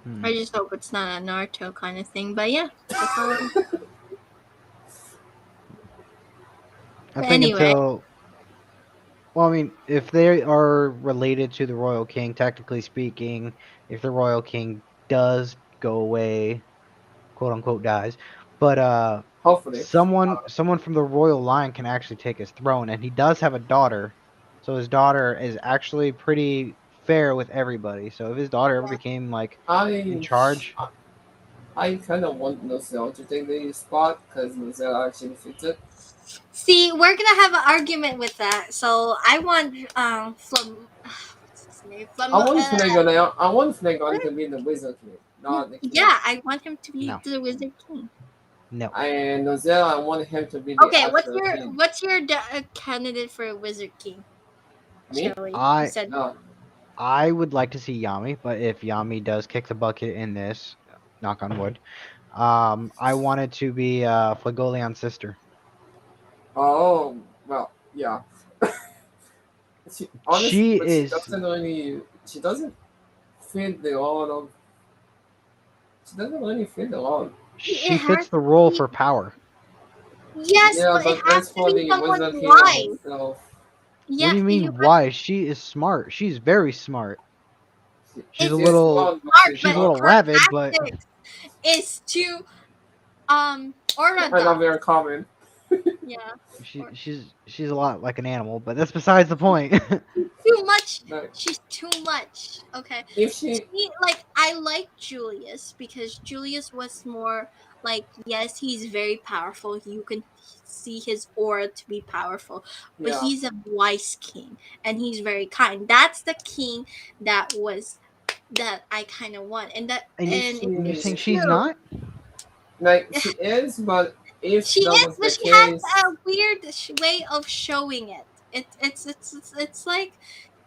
Speaker 1: Hmm.
Speaker 2: I just hope it's not a Naruto kind of thing. But yeah, that's all.
Speaker 1: I
Speaker 2: But
Speaker 1: think
Speaker 2: anyway,
Speaker 1: until, well, I mean, if they are related to the royal king, technically speaking, if the royal king does go away, quote unquote dies, but
Speaker 3: Hopefully,
Speaker 1: someone from the royal line can actually take his throne, and he does have a daughter, so his daughter is actually pretty fair with everybody. So if his daughter ever
Speaker 2: yeah.
Speaker 1: became like in
Speaker 3: I
Speaker 1: charge,
Speaker 3: I kind of want Nocel to take the spot because Nocel actually fits it.
Speaker 2: See, we're gonna have an argument with that. So I want what's his name?
Speaker 3: I want Flagon to be the Wizard King, not the King.
Speaker 2: Yeah, I want him to be
Speaker 1: no,
Speaker 2: the Wizard King.
Speaker 1: no.
Speaker 3: And Nocel, I want him to be the
Speaker 2: Okay,
Speaker 3: actual king.
Speaker 2: what's your candidate for a Wizard King?
Speaker 3: Me?
Speaker 2: Chili, you
Speaker 1: I
Speaker 2: said
Speaker 3: No.
Speaker 1: I would like to see Yami, but if Yami does kick the bucket in this, knock on wood, I want it to be Flagoleon's sister.
Speaker 3: Oh, well, yeah. She honestly,
Speaker 1: She
Speaker 3: but she
Speaker 1: is
Speaker 3: doesn't really. She doesn't fit the role of. She doesn't really fit the role.
Speaker 2: it
Speaker 1: she
Speaker 2: has
Speaker 1: fits the
Speaker 2: to
Speaker 1: role
Speaker 2: be
Speaker 1: for power.
Speaker 2: yes,
Speaker 3: Yeah,
Speaker 2: but it
Speaker 3: but
Speaker 2: has
Speaker 3: as
Speaker 2: to
Speaker 3: for
Speaker 2: be
Speaker 3: the
Speaker 2: someone's
Speaker 3: Wizard King
Speaker 2: wife.
Speaker 3: himself,
Speaker 1: What do
Speaker 2: Yeah,
Speaker 1: you
Speaker 2: you
Speaker 1: mean why? She is smart. She's very smart. She's a
Speaker 3: she
Speaker 2: it's
Speaker 3: is
Speaker 1: little
Speaker 3: smart, but
Speaker 2: smart,
Speaker 3: she's
Speaker 1: she's a
Speaker 2: but
Speaker 3: not.
Speaker 1: little
Speaker 2: her
Speaker 1: rabid, but
Speaker 2: tactics is to
Speaker 3: I not
Speaker 2: Orada.
Speaker 3: very common.
Speaker 2: Yeah. Or
Speaker 1: she's a lot like an animal, but that's besides the point.
Speaker 2: too much.
Speaker 3: Like,
Speaker 2: She's too much. Okay.
Speaker 3: if she,
Speaker 2: I like Julius because Julius was more like yes, he's very powerful. You can see his aura to be powerful, but
Speaker 3: yeah,
Speaker 2: he's a wise king and he's very kind. That's the king that I kind of want, and
Speaker 3: if
Speaker 1: And you're
Speaker 2: it's
Speaker 1: saying
Speaker 3: she,
Speaker 1: she's
Speaker 2: true.
Speaker 1: not?
Speaker 3: like, she is, but if
Speaker 2: She
Speaker 3: that
Speaker 2: is,
Speaker 3: was
Speaker 2: but
Speaker 3: the
Speaker 2: she has
Speaker 3: case,
Speaker 2: a weird way of showing it.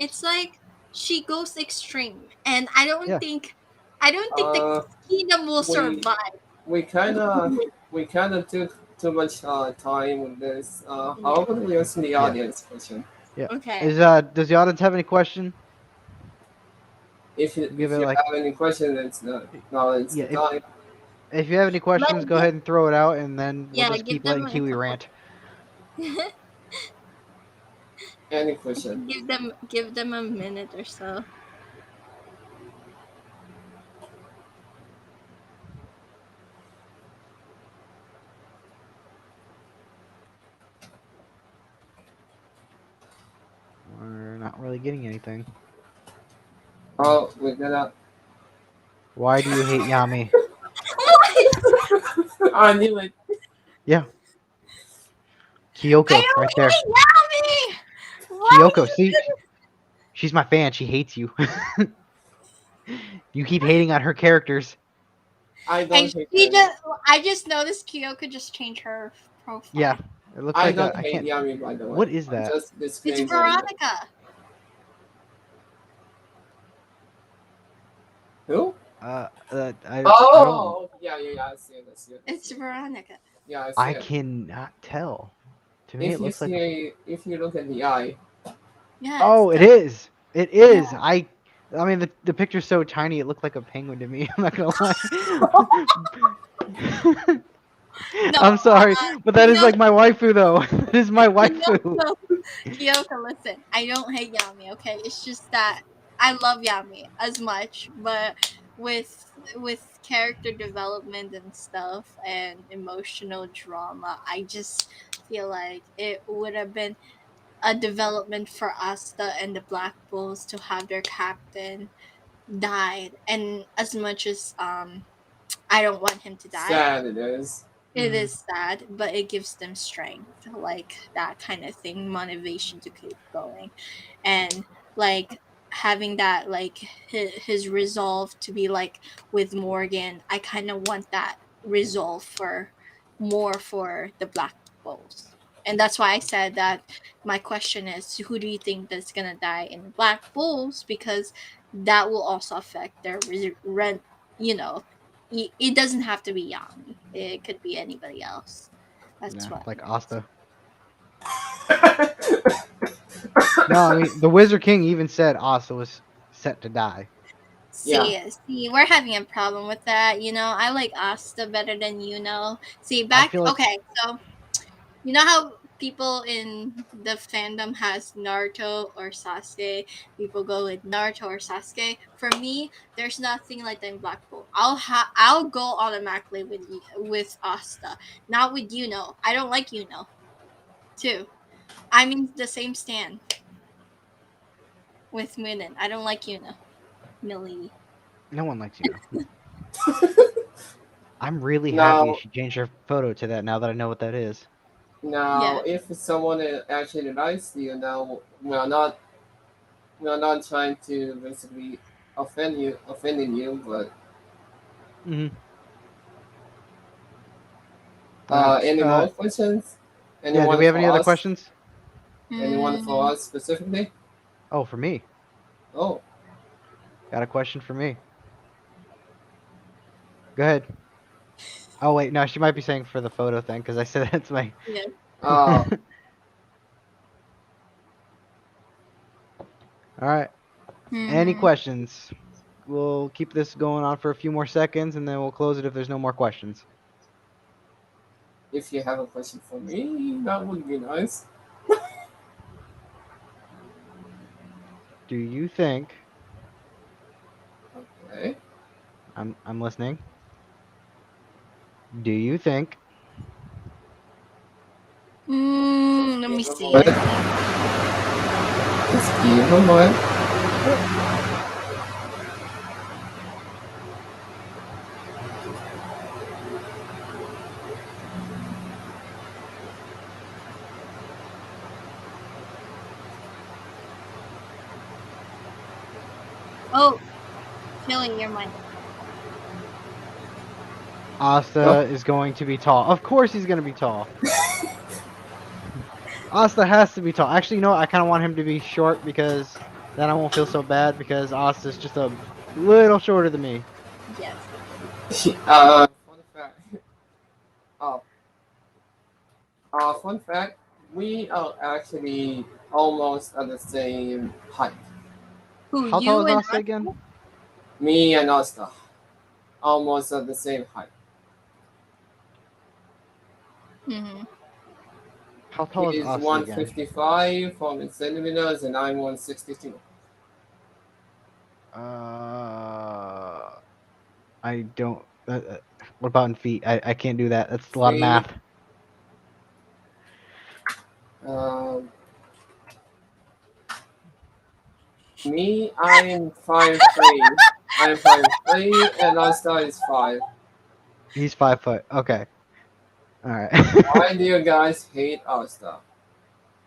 Speaker 2: It's like she goes extreme, and
Speaker 1: Yeah.
Speaker 2: I don't think the
Speaker 3: uh,
Speaker 2: kingdom will
Speaker 3: we
Speaker 2: survive.
Speaker 3: we kind of we kind of took too much time with this.
Speaker 2: Yeah.
Speaker 3: However, we in the
Speaker 1: Yeah.
Speaker 3: audience question.
Speaker 1: Yeah.
Speaker 2: Okay.
Speaker 1: Is does the audience have any question? Give
Speaker 3: If
Speaker 1: it
Speaker 3: you
Speaker 1: like
Speaker 3: have any questions, it's now it's
Speaker 1: yeah,
Speaker 3: the time.
Speaker 1: if you have any questions,
Speaker 2: Let
Speaker 1: go ahead and throw it out and then we'll
Speaker 2: yeah,
Speaker 1: just
Speaker 2: give
Speaker 1: keep
Speaker 2: them
Speaker 1: letting
Speaker 2: a
Speaker 1: Kiwi
Speaker 2: couple.
Speaker 1: rant.
Speaker 3: Any question?
Speaker 2: Give them a minute or so.
Speaker 1: We're not really getting anything.
Speaker 3: Oh, we're gonna.
Speaker 1: Why do you hate Yami?
Speaker 3: I knew it.
Speaker 1: Yeah. Kyoko,
Speaker 2: I
Speaker 1: right
Speaker 2: don't
Speaker 1: there.
Speaker 2: like Yummy. Why
Speaker 1: Kyoko, see? She's my fan. She hates you. You keep hating on her characters.
Speaker 3: I
Speaker 2: and
Speaker 3: don't hate
Speaker 2: she
Speaker 3: Yami.
Speaker 2: just I just noticed Kyoko just changed her
Speaker 1: Yeah.
Speaker 2: profile.
Speaker 1: It looks
Speaker 3: I
Speaker 1: like
Speaker 3: don't
Speaker 1: I
Speaker 3: hate
Speaker 1: can't.
Speaker 3: Yami, by the way.
Speaker 1: What is
Speaker 3: I'm
Speaker 1: that?
Speaker 3: just
Speaker 2: It's
Speaker 3: disclaiming.
Speaker 2: Veronica.
Speaker 3: Who?
Speaker 1: I don't.
Speaker 3: Oh, yeah, I see it.
Speaker 2: It's Veronica.
Speaker 3: Yeah, I see
Speaker 1: I
Speaker 3: it.
Speaker 1: cannot tell. To me, it looks like.
Speaker 3: If you look at the eye,
Speaker 2: Yeah, it's
Speaker 1: Oh, it
Speaker 2: the
Speaker 1: is. It
Speaker 2: yeah.
Speaker 1: is. I mean, the picture's so tiny, it looked like a penguin to me. I'm not gonna lie.
Speaker 2: No,
Speaker 1: I'm sorry, but that is
Speaker 2: Kyoko,
Speaker 1: like my waifu, though. That is my waifu.
Speaker 2: Kyoko, Kyoko, listen. I don't hate Yami, okay? It's just that I love Yami as much, but with character development and stuff and emotional drama, I just feel like it would have been a development for Asta and the Black Bulls to have their captain died. And as much as I don't want him to die,
Speaker 3: sad it is.
Speaker 2: it is sad, but it gives them strength, like that kind of thing, motivation to keep going, and like having that like his resolve to be like with Morgan. I kind of want that resolve for more for the Black Bulls, and that's why I said that my question is, who do you think that's gonna die in the Black Bulls? Because that will also affect their rent, you know, it doesn't have to be Yami. It could be anybody else. That's
Speaker 1: Yeah,
Speaker 2: what I
Speaker 1: like
Speaker 2: meant.
Speaker 1: Asta. No, I mean the Wizard King even said Asta was set to die.
Speaker 3: Yeah.
Speaker 2: See, we're having a problem with that. I like Asta better than See,
Speaker 1: I feel like
Speaker 2: okay, so you know how people in the fandom has Naruto or Sasuke. People go with Naruto or Sasuke. For me, there's nothing like that in Blackpool. I'll go automatically with Asta, not with I don't like too. I'm in the same stand with Muninn. I don't like Millie.
Speaker 1: no one likes you. I'm really happy
Speaker 3: Now,
Speaker 1: she changed her photo to that now that I know what that is.
Speaker 3: now,
Speaker 2: Yeah.
Speaker 3: if someone actually likes you, now we are not trying to basically offending you, but
Speaker 1: Hmm. That's
Speaker 3: any more questions?
Speaker 1: yeah. Do
Speaker 3: Anyone
Speaker 1: we have any
Speaker 3: for
Speaker 1: other
Speaker 3: us?
Speaker 1: questions?
Speaker 3: Anyone for
Speaker 2: Mm,
Speaker 3: us specifically?
Speaker 1: Oh, for me.
Speaker 3: Oh,
Speaker 1: Got a question for me. Go ahead. Oh wait, no, she might be saying for the photo thing because I said that's my.
Speaker 2: yeah.
Speaker 3: uh,
Speaker 1: All right. Any
Speaker 2: Hmm.
Speaker 1: questions? We'll keep this going on for a few more seconds and then we'll close it if there's no more questions.
Speaker 3: if you have a question for me, that would be nice.
Speaker 1: Do you think
Speaker 3: Okay.
Speaker 1: I'm listening? Do you think
Speaker 2: Let
Speaker 3: Give
Speaker 2: me
Speaker 3: a
Speaker 2: see.
Speaker 3: moment. Just give a moment.
Speaker 2: Oh, Chili, you're mine.
Speaker 3: Oh,
Speaker 1: Asta is going to be tall? Of course he's going to be tall. Asta has to be tall. Actually, you know what? I kind of want him to be short because then I won't feel so bad because Asta's just a little shorter than me.
Speaker 2: Yes.
Speaker 3: fun fact. Oh, fun fact. We are actually almost at the same height.
Speaker 2: Who,
Speaker 1: How tall
Speaker 2: you
Speaker 1: is
Speaker 2: and
Speaker 1: Asta again?
Speaker 3: Me and Asta, almost at the same height.
Speaker 2: Mm-hmm.
Speaker 1: How tall is
Speaker 3: He's
Speaker 1: Asta again?
Speaker 3: 155 centimeters and I'm 162.
Speaker 1: Uh, I don't. What about in feet? I can't do that. That's a lot of
Speaker 3: Feet.
Speaker 1: math.
Speaker 3: Um, Me, I'm 5'3". I'm 5'3", and Asta is 5.
Speaker 1: He's 5 foot. Okay. All right.
Speaker 3: Why do you guys hate Asta?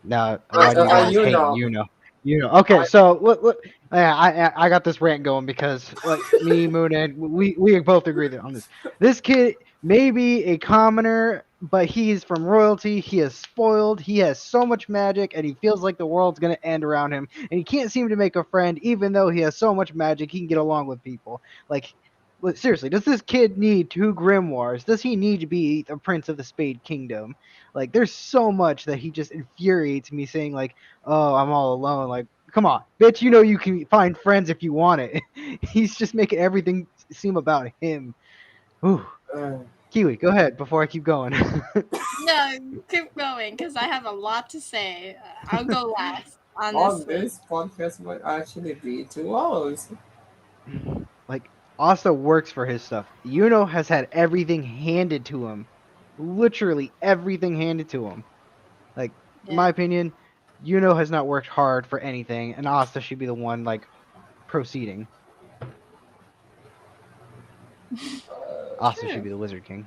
Speaker 1: Now, why do you guys
Speaker 3: You
Speaker 1: hate
Speaker 3: know.
Speaker 1: Yuno? Yuno. Okay,
Speaker 3: I,
Speaker 1: so look, yeah, I got this rant going because like me, Moon, and we both agree that on this. This kid may be a commoner, but he's from royalty. He is spoiled. He has so much magic, and he feels like the world's gonna end around him. And he can't seem to make a friend, even though he has so much magic. He can get along with people. Like seriously, does this kid need 2 grimoires? Does he need to be the prince of the Spade Kingdom? Like, there's so much that he just infuriates me, saying like, "Oh, I'm all alone." Like, come on, bitch, you know you can find friends if you want it. He's just making everything seem about him. Ooh.
Speaker 3: Uh,
Speaker 1: Kiwi, go ahead before I keep going.
Speaker 2: No, keep going because I have a lot to say. I'll go last on
Speaker 3: on
Speaker 2: this.
Speaker 3: this podcast might actually be 2 hours.
Speaker 1: Like, Asta works for his stuff. Yuno has had everything handed to him. Literally everything handed to him. Like, in my
Speaker 2: Yeah.
Speaker 1: opinion, Yuno has not worked hard for anything, and Asta should be the one, like, proceeding. Asta should
Speaker 2: True.
Speaker 1: be the Wizard King.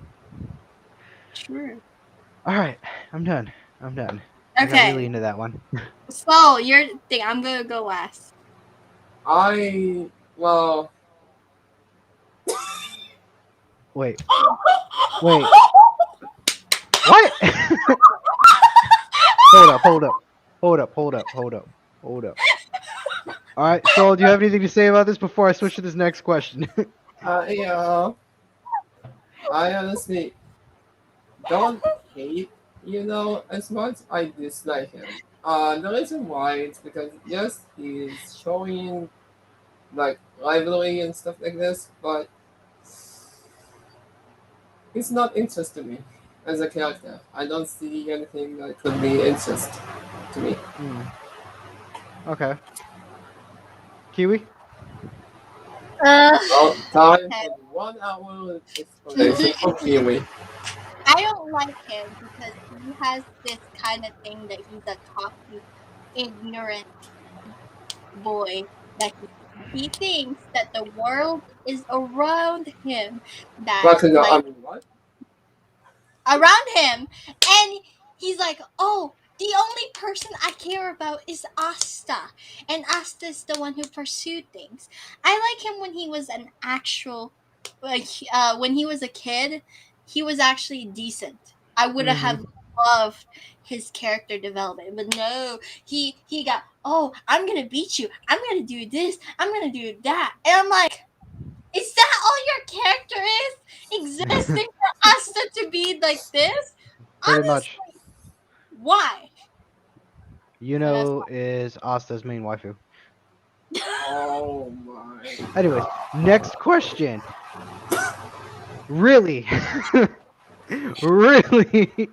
Speaker 2: True.
Speaker 1: Alright, I'm done. I got really
Speaker 2: Okay.
Speaker 1: into that one.
Speaker 2: So your thing. I'm gonna go last.
Speaker 3: Well,
Speaker 1: Wait. Wait. What? Hold up. Alright, Soul, do you have anything to say about this before I switch to this next question?
Speaker 3: yeah, I honestly don't hate, as much I dislike him. The reason why it's because yes, he's showing like rivalry and stuff like this, but he's not interested me as a character. I don't see anything that could be interest to me.
Speaker 1: Okay. Kiwi?
Speaker 3: Well, time
Speaker 2: Okay.
Speaker 3: for the 1 hour explanation for Kiwi.
Speaker 2: I don't like him because he has this kind of thing that he's a cocky, ignorant boy that he thinks that the world is around him, that
Speaker 3: But no, I
Speaker 2: like
Speaker 3: mean what?
Speaker 2: around him, and he's like, oh, the only person I care about is Asta, and Asta is the one who pursued things. I like him when he was an actual, like, when he was a kid, he was actually decent. I would have loved his character development, but no, he got, oh, I'm gonna beat you, I'm gonna do this, I'm gonna do that, and I'm like, is that all your character is? Existing for Asta to be like this?
Speaker 1: Pretty
Speaker 2: Honestly,
Speaker 1: much.
Speaker 2: why? And that's
Speaker 1: Yuno is Asta's main waifu.
Speaker 3: Oh my.
Speaker 1: Anyways, next question. Really? Really?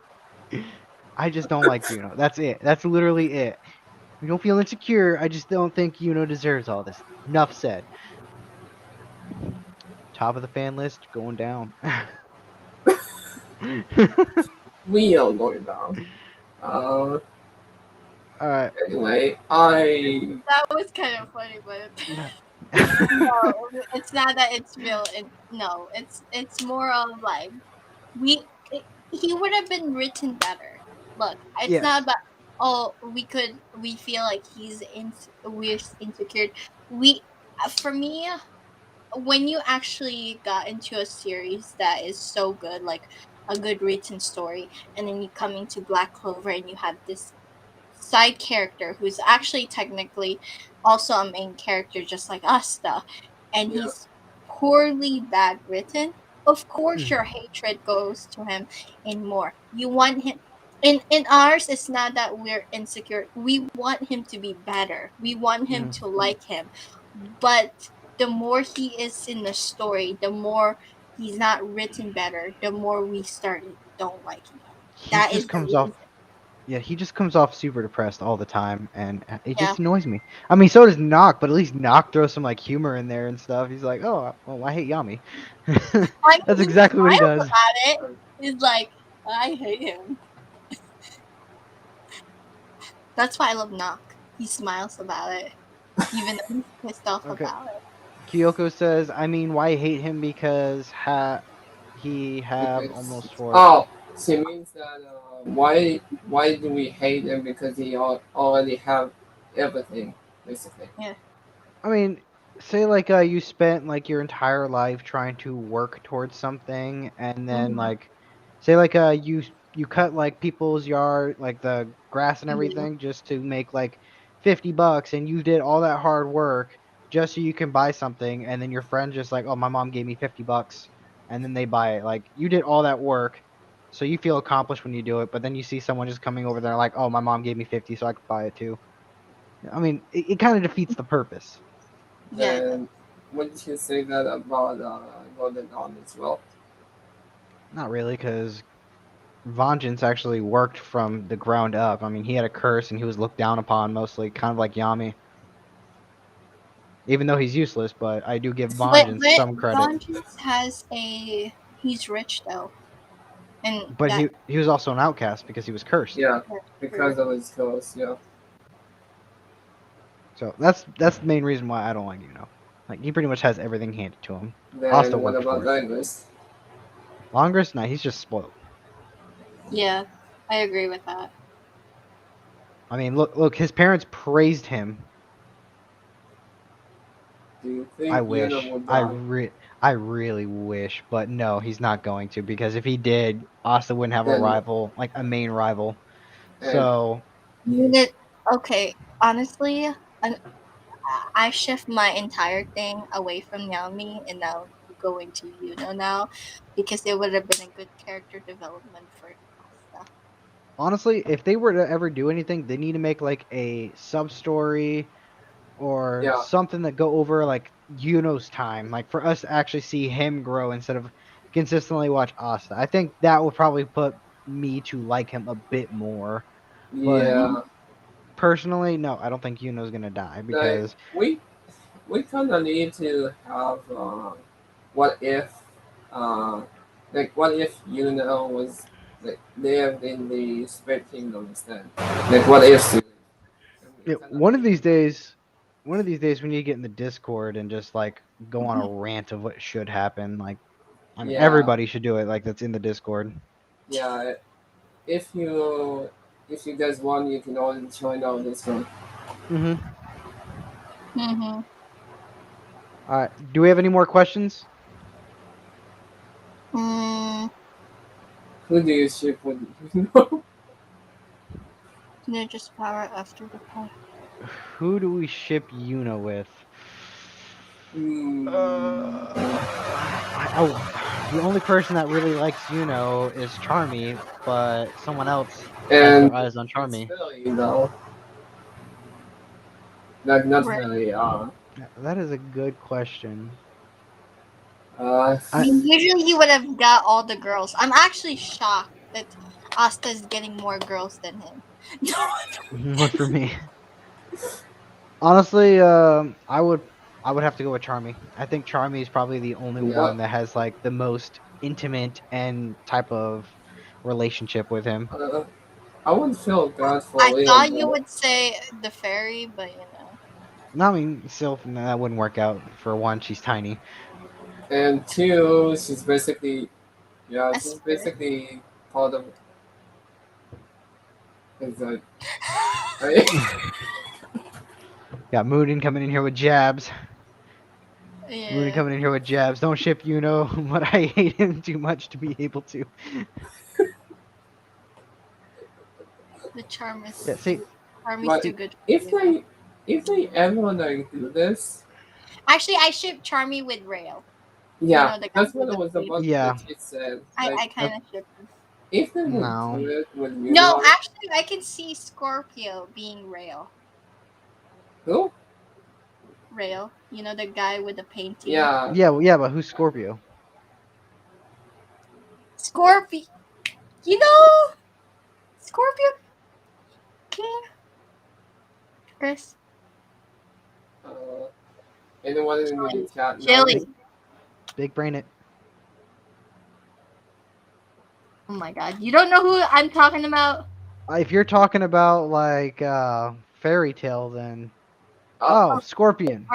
Speaker 1: I just don't like Yuno. That's it. That's literally it. I don't feel insecure. I just don't think Yuno deserves all this. Enough said. Top of the fan list, going down.
Speaker 3: We are going down. Uh,
Speaker 1: Alright.
Speaker 3: anyway,
Speaker 2: that was kind of funny, but
Speaker 1: No.
Speaker 2: no, it's not that it's real. No, it's more of like he would have been written better. Look, it's
Speaker 1: Yes.
Speaker 2: not about, oh, we feel like we're insecure. We For me, when you actually got into a series that is so good, like a good written story, and then you come into Black Clover and you have this side character who's actually technically also a main character just like Asta, and
Speaker 3: yeah,
Speaker 2: he's poorly bad written, of course
Speaker 1: Mm.
Speaker 2: your hatred goes to him in more. You want him, in ours, it's not that we're insecure. We want him to be better. We want him
Speaker 1: Mm.
Speaker 2: to like him. But the more he is in the story, the more he's not written better, the more we start don't like him.
Speaker 1: He
Speaker 2: That
Speaker 1: just
Speaker 2: is the
Speaker 1: comes off.
Speaker 2: reason.
Speaker 1: Yeah, he just comes off super depressed all the time, and it
Speaker 2: Yeah.
Speaker 1: just annoys me. I mean, so does Knock, but at least Knock throws some like humor in there and stuff. He's like, "Oh, well, I hate Yami."
Speaker 2: I mean,
Speaker 1: That's
Speaker 2: he
Speaker 1: exactly what he
Speaker 2: smiles
Speaker 1: does.
Speaker 2: about it. He's like, I hate him. That's why I love Knock. He smiles about it, even though he's pissed off
Speaker 1: Okay.
Speaker 2: about it.
Speaker 1: Kyoko says, "I mean, why hate him because he have
Speaker 3: because
Speaker 1: almost four."
Speaker 3: oh, she means that why do we hate him because he already have everything basically.
Speaker 2: Yeah.
Speaker 1: I mean, say like you spent like your entire life trying to work towards something, and then
Speaker 2: Mhm.
Speaker 1: like, say like you cut like people's yard, like the grass and
Speaker 2: Mhm.
Speaker 1: everything, just to make like $50, and you did all that hard work, just so you can buy something, and then your friend just like, oh, my mom gave me $50, and then they buy it. Like you did all that work, so you feel accomplished when you do it. But then you see someone just coming over there like, oh, my mom gave me 50, so I could buy it too. I mean, it kind of defeats the purpose.
Speaker 2: Yeah, it does.
Speaker 3: And wouldn't you say that about Golden Dawn as well?
Speaker 1: Not really, because Vengeance actually worked from the ground up. I mean, he had a curse and he was looked down upon mostly, kind of like Yami. Even though he's useless, but I do give Vengeance
Speaker 2: But
Speaker 1: some credit.
Speaker 2: Vengeance has a. He's rich though, and
Speaker 1: But
Speaker 2: that.
Speaker 1: he was also an outcast because he was cursed.
Speaker 3: Yeah, because of his clothes. Yeah.
Speaker 1: So that's the main reason why I don't like Yuno. Like he pretty much has everything handed to him.
Speaker 3: Then
Speaker 1: Asta
Speaker 3: what
Speaker 1: worked
Speaker 3: about
Speaker 1: for it.
Speaker 3: Lingus?
Speaker 1: Longress, nah, he's just spoiled.
Speaker 2: Yeah, I agree with that.
Speaker 1: I mean, look, his parents praised him.
Speaker 3: Do you think
Speaker 1: I
Speaker 3: Yuna
Speaker 1: wish.
Speaker 3: would die?
Speaker 1: I really wish, but no, he's not going to because if he did, Asta wouldn't have a
Speaker 3: Then
Speaker 1: rival, like a main rival.
Speaker 3: and
Speaker 1: So
Speaker 2: Unit. Okay, honestly, I shift my entire thing away from Yami and now going to Yuno now, because it would have been a good character development for Asta.
Speaker 1: honestly, if they were to ever do anything, they need to make like a sub story or
Speaker 3: yeah,
Speaker 1: something that go over like Yuno's time, like for us to actually see him grow instead of consistently watch Asta. I think that would probably put me to like him a bit more. But
Speaker 3: yeah.
Speaker 1: personally, no, I don't think Yuno's gonna die
Speaker 3: Like
Speaker 1: because
Speaker 3: we kind of need to have what if what if Yuna was like lived in the Spirit Kingdom instead? Like what if?
Speaker 1: yeah, one of these days, we need to get in the Discord and just like go on a rant of what should happen. Like, I mean,
Speaker 3: Yeah,
Speaker 1: everybody should do it. Like that's in the Discord.
Speaker 3: yeah. If you if you guys want, you can all join our Discord.
Speaker 1: Mm-hmm.
Speaker 2: Mm-hmm.
Speaker 1: All right. Do we have any more questions?
Speaker 2: Mm,
Speaker 3: Who do you ship with Yuno?
Speaker 2: Ninja's power after the power.
Speaker 1: Who do we ship Yuno with? The only person that really likes Yuno is Charmy, but someone else has
Speaker 3: And
Speaker 1: their eyes on
Speaker 3: it's
Speaker 1: Charmy.
Speaker 3: really, you know, not
Speaker 2: Right.
Speaker 3: really.
Speaker 1: That is a good question.
Speaker 3: Uh,
Speaker 2: I mean, usually he would have got all the girls. I'm actually shocked that Asta's getting more girls than him.
Speaker 1: More for me. Honestly, I would have to go with Charmy. I think Charmy is probably the only
Speaker 3: yeah.
Speaker 1: one that has like the most intimate and type of relationship with him.
Speaker 3: I would feel bad for
Speaker 2: I
Speaker 3: Leon
Speaker 2: thought you
Speaker 3: though.
Speaker 2: would say the fairy, but you know.
Speaker 1: No, I mean, Sylph, no, that wouldn't work out. For one, she's tiny.
Speaker 3: And two, she's basically, yeah,
Speaker 2: A
Speaker 3: she's
Speaker 2: spirit.
Speaker 3: basically part of. It's like, I,
Speaker 1: Got Muninn coming in here with jabs. Muninn
Speaker 2: Yeah,
Speaker 1: coming in here with jabs. Don't ship Yuno, but I hate him too much to be able to.
Speaker 2: the charm
Speaker 1: Yeah,
Speaker 2: is
Speaker 1: see,
Speaker 3: but
Speaker 2: too good for
Speaker 3: if
Speaker 2: you.
Speaker 3: they ever like do this,
Speaker 2: Actually, I ship Charmy with Rail.
Speaker 3: yeah,
Speaker 2: The guy
Speaker 3: that's
Speaker 2: with
Speaker 3: what I
Speaker 2: the
Speaker 3: was
Speaker 2: baby.
Speaker 3: about
Speaker 1: yeah,
Speaker 3: to said.
Speaker 2: I
Speaker 3: Like,
Speaker 2: kind of ship him.
Speaker 3: if they would
Speaker 1: no.
Speaker 3: do it with
Speaker 2: No,
Speaker 3: Yuno,
Speaker 2: actually, I can see Scorpio being Rail.
Speaker 3: who?
Speaker 2: Rail, the guy with the painting.
Speaker 3: Yeah,
Speaker 1: Yeah, but who's Scorpio?
Speaker 2: Scorpio. You know, Scorpio King. Chris.
Speaker 3: uh, anyone in the chat knows?
Speaker 2: Chili.
Speaker 1: Big brain it.
Speaker 2: Oh my god. You don't know who I'm talking about?
Speaker 1: If you're talking about like fairy tale, then
Speaker 3: Uh,
Speaker 1: Scorpion.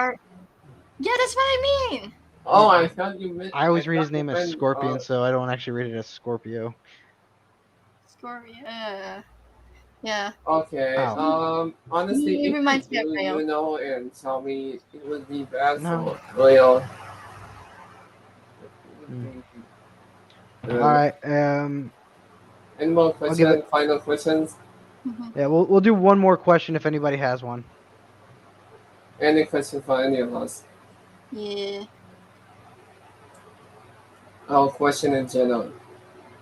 Speaker 2: Yeah, that's what I mean.
Speaker 3: oh, I thought you meant.
Speaker 1: I
Speaker 3: I
Speaker 1: always read his
Speaker 3: thought you
Speaker 1: name as
Speaker 3: meant.
Speaker 1: Scorpion, so I don't actually read it as Scorpio.
Speaker 2: Scorpio. Yeah.
Speaker 3: Okay.
Speaker 1: Oh.
Speaker 3: Honestly,
Speaker 2: He
Speaker 3: if you
Speaker 2: reminds me of
Speaker 3: do,
Speaker 2: Rail.
Speaker 3: you know, and tell me, it would be bad
Speaker 1: No.
Speaker 3: for Leo.
Speaker 1: All right.
Speaker 3: Any more
Speaker 1: I'll give
Speaker 3: questions?
Speaker 1: it.
Speaker 3: Final questions?
Speaker 1: Yeah, we'll do one more question if anybody has one.
Speaker 3: Any question for any of us?
Speaker 2: Yeah.
Speaker 3: Our question in general.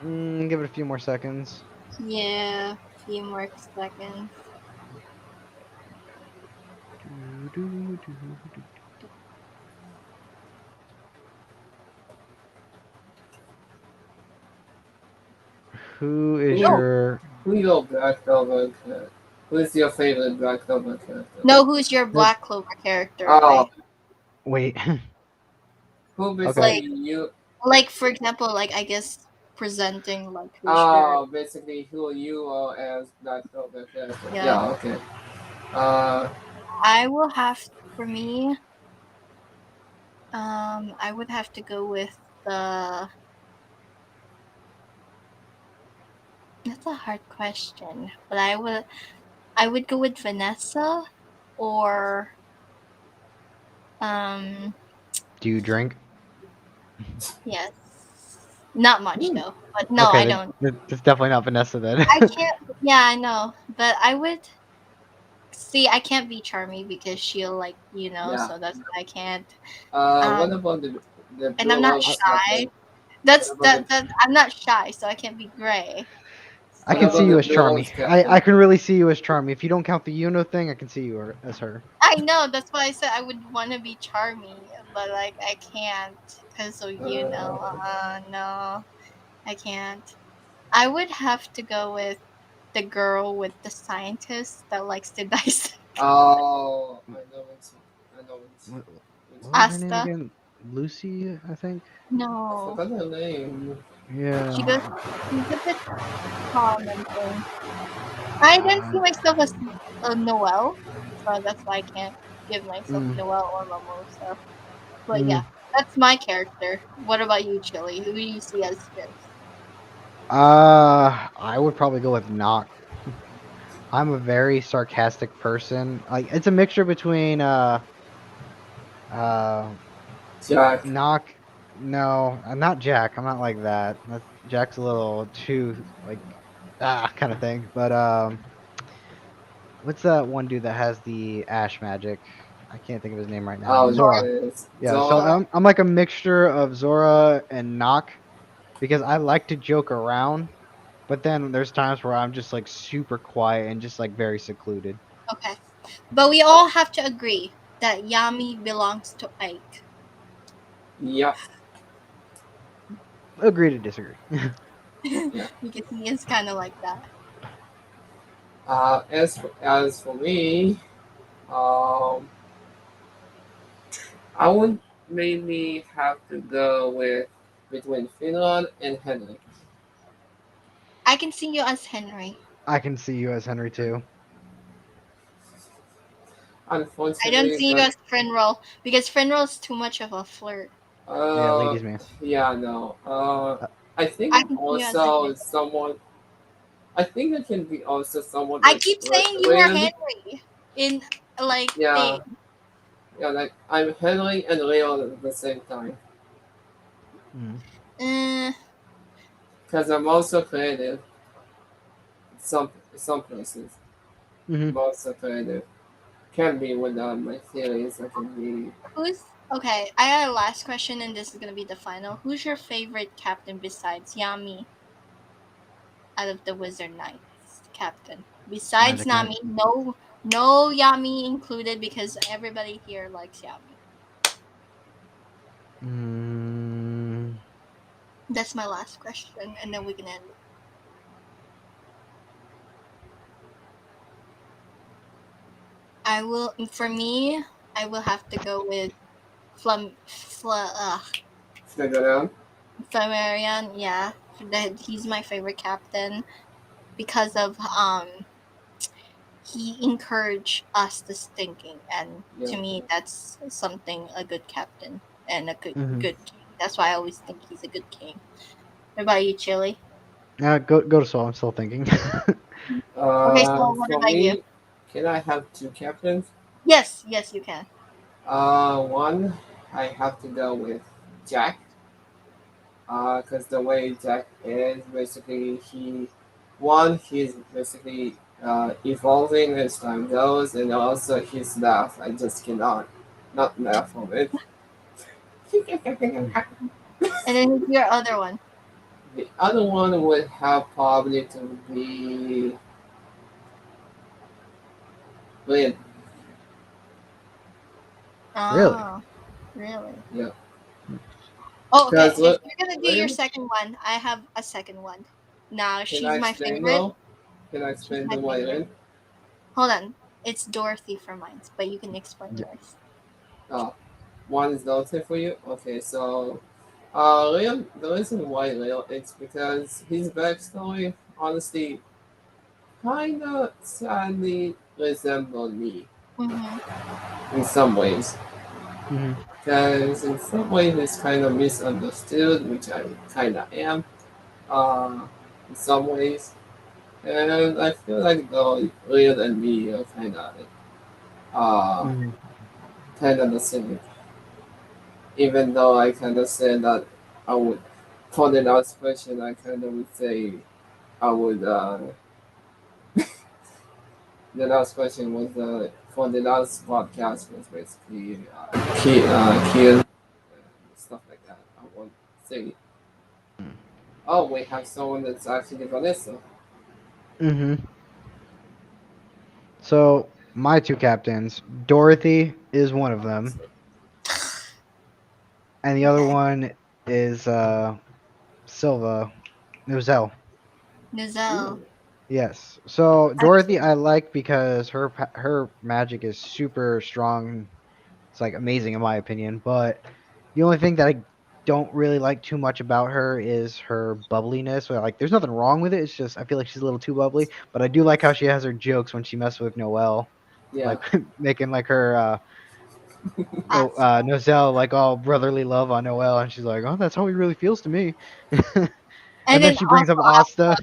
Speaker 1: Give it a few more seconds.
Speaker 2: Yeah. A few more seconds.
Speaker 1: Who is
Speaker 3: Who,
Speaker 2: Oh,
Speaker 1: your
Speaker 3: who your Black Clover character? Who is your favorite Black Clover character?
Speaker 2: no, who's your
Speaker 1: the
Speaker 2: Black Clover character?
Speaker 3: Oh,
Speaker 1: wait?
Speaker 3: who
Speaker 1: Okay.
Speaker 3: basically
Speaker 2: Like,
Speaker 3: you?
Speaker 2: for example, like I guess presenting like who's your
Speaker 3: Basically who you are as Black Clover character.
Speaker 2: yeah.
Speaker 3: Yeah, okay. Uh,
Speaker 2: I will have for me. I would have to go with the. That's a hard question, but I would go with Vanessa or um
Speaker 1: Do you drink?
Speaker 2: yes. Not much
Speaker 3: hmm,
Speaker 2: though. But no,
Speaker 1: Okay,
Speaker 2: I don't.
Speaker 1: it's definitely not Vanessa then.
Speaker 2: I can't yeah, I know. But I would see I can't be Charmy because she'll like,
Speaker 3: yeah.
Speaker 2: so that's why I can't.
Speaker 3: What
Speaker 2: Um
Speaker 3: about the
Speaker 2: and I'm
Speaker 3: Blue
Speaker 2: not
Speaker 3: World
Speaker 1: I,
Speaker 2: shy.
Speaker 3: Captain? What
Speaker 2: That's
Speaker 3: about the
Speaker 2: that I'm not shy, so I can't be Gray.
Speaker 1: I
Speaker 3: what
Speaker 1: can see
Speaker 3: about
Speaker 2: So
Speaker 1: you
Speaker 3: the
Speaker 1: as
Speaker 3: Blue World
Speaker 1: Charmy. I
Speaker 3: Captain?
Speaker 1: can really see you as Charmy. If you don't count the Yuno thing, I can see you as her.
Speaker 2: I know that's why I said I would want to be Charmy, but like I can't because of
Speaker 3: Uh,
Speaker 2: no, I can't. I would have to go with the girl with the scientist that likes to dissect
Speaker 3: oh, I know it's. I know it's.
Speaker 1: What,
Speaker 3: It's
Speaker 1: what was her name
Speaker 2: Asta.
Speaker 1: again? Lucy, I think.
Speaker 3: I
Speaker 2: No,
Speaker 3: forgot her name.
Speaker 2: she goes.
Speaker 1: Yeah.
Speaker 2: She's a bit calm and things. I don't see myself as a Noel, so that's why I can't give myself
Speaker 1: Mm,
Speaker 2: Noel or Mimosa. But
Speaker 1: mm.
Speaker 2: yeah, that's my character. What about you, Chili? Who do you see as this?
Speaker 1: I would probably go with Knock. I'm a very sarcastic person. Like it's a mixture between uh
Speaker 3: Jack.
Speaker 1: Knock. No, not Jack. I'm not like that. Jack's a little too like kind of thing. But what's that one dude that has the ash magic? I can't think of his name right now.
Speaker 3: Oh,
Speaker 2: Zora.
Speaker 1: Zora.
Speaker 3: it's
Speaker 1: Yeah, so
Speaker 3: Zora.
Speaker 2: Zora.
Speaker 1: I'm like a mixture of Zora and Knock because I like to joke around, but then there's times where I'm just like super quiet and just like very secluded.
Speaker 2: Okay. But we all have to agree that Yami belongs to Ike.
Speaker 3: Yep.
Speaker 1: Agree to disagree.
Speaker 3: Yeah.
Speaker 2: Because he is kind of like that.
Speaker 3: As for me, um, I would maybe have to go with between Finland and Henry.
Speaker 2: I can see you as Henry.
Speaker 1: I can see you as Henry too.
Speaker 2: I don't
Speaker 3: Unfortunately,
Speaker 2: see you
Speaker 3: but
Speaker 2: as Frenroll because Frenroll is too much of a flirt.
Speaker 1: Yeah,
Speaker 3: uh,
Speaker 1: ladies man.
Speaker 3: yeah, no.
Speaker 1: Uh,
Speaker 3: I think
Speaker 2: I
Speaker 3: I'm
Speaker 2: can see you as
Speaker 3: also
Speaker 2: Henry.
Speaker 3: someone. I think I can be also somewhat
Speaker 2: I
Speaker 3: like
Speaker 2: keep saying you are
Speaker 3: Leon.
Speaker 2: Henry in like
Speaker 3: Yeah,
Speaker 2: thing.
Speaker 3: yeah, like I'm Henry and Leon at the same time
Speaker 1: mm,
Speaker 2: Uh,
Speaker 3: because I'm also creative. Some places,
Speaker 1: hmm
Speaker 3: I'm also creative. Can be without my theories. I can be.
Speaker 2: who's okay? I got a last question, and this is gonna be the final. Who's your favorite captain besides Yami out of the Wizard Knights captain?
Speaker 1: Out of
Speaker 2: Besides
Speaker 1: the cat.
Speaker 2: Nami, no, no Yami included because everybody here likes Yami.
Speaker 1: Mm,
Speaker 2: That's my last question, and then we can end. I will. For me, I will have to go with
Speaker 3: Figure
Speaker 2: Flammarion. Yeah, that he's my favorite captain because of he encouraged us this thinking, and
Speaker 3: Yeah.
Speaker 2: to me that's something a good captain and a
Speaker 1: hmm
Speaker 2: good king. That's why I always think he's a good king. What about you, Chili?
Speaker 1: go to Saul. I'm still thinking.
Speaker 2: Okay, so what
Speaker 3: For
Speaker 2: about you?
Speaker 3: me, can I have two captains?
Speaker 2: Yes, you can.
Speaker 3: One, I have to go with Jack. Because the way Jack is, basically, he's basically evolving as time goes, and also his laugh. I just cannot not laugh from it.
Speaker 1: Mm.
Speaker 2: And then who's your other one?
Speaker 3: The other one would have probably to be Lynn.
Speaker 1: Really?
Speaker 2: Oh, really?
Speaker 3: Yeah,
Speaker 2: Oh, okay.
Speaker 3: because
Speaker 2: If you're gonna do your
Speaker 3: Lynn.
Speaker 2: second one, I have a second one. Now
Speaker 3: Can I
Speaker 2: she's my
Speaker 3: explain
Speaker 2: favorite.
Speaker 3: now? Can I
Speaker 2: She's
Speaker 3: explain
Speaker 2: my
Speaker 3: the why
Speaker 2: favorite.
Speaker 3: Lynn?
Speaker 2: Hold on. It's Dorothy for mine, but you can explain
Speaker 1: Yeah.
Speaker 2: yours.
Speaker 3: Oh, one is noted for you. Okay, so Leon, the reason why Leon, it's because his backstory honestly kind of sadly resemble me
Speaker 2: Mm-hmm.
Speaker 3: in some ways.
Speaker 1: Hmm.
Speaker 3: Because in some ways it's kind of misunderstood, which I kind of am, in some ways. And I feel like though Leon and me are uh,
Speaker 1: Hmm.
Speaker 3: kind of the same. Even though I kind of said that I would, for the last question, I kind of would say I would. The last question was for the last podcast was basically kill and stuff like that. I won't say. Oh, we have someone that's actually Vanessa.
Speaker 1: Hmm. So my two captains, Dorothy is one of them, and the other
Speaker 2: Okay.
Speaker 1: one is Silva Nuzelle.
Speaker 2: Nizelle.
Speaker 3: Ooh,
Speaker 1: Yes. So
Speaker 2: Actually,
Speaker 1: Dorothy I like because her magic is super strong. It's like amazing in my opinion, but the only thing that I don't really like too much about her is her bubbliness. Where, like, there's nothing wrong with it. It's just I feel like she's a little too bubbly. But I do like how she has her jokes when she messes with Noelle,
Speaker 3: yeah,
Speaker 1: like making like her no
Speaker 2: Asta.
Speaker 1: Nozelle like all brotherly love on Noelle, and she's like, oh, that's how he really feels to me.
Speaker 2: And
Speaker 1: And then
Speaker 2: then
Speaker 1: she brings
Speaker 2: also
Speaker 1: up Asta.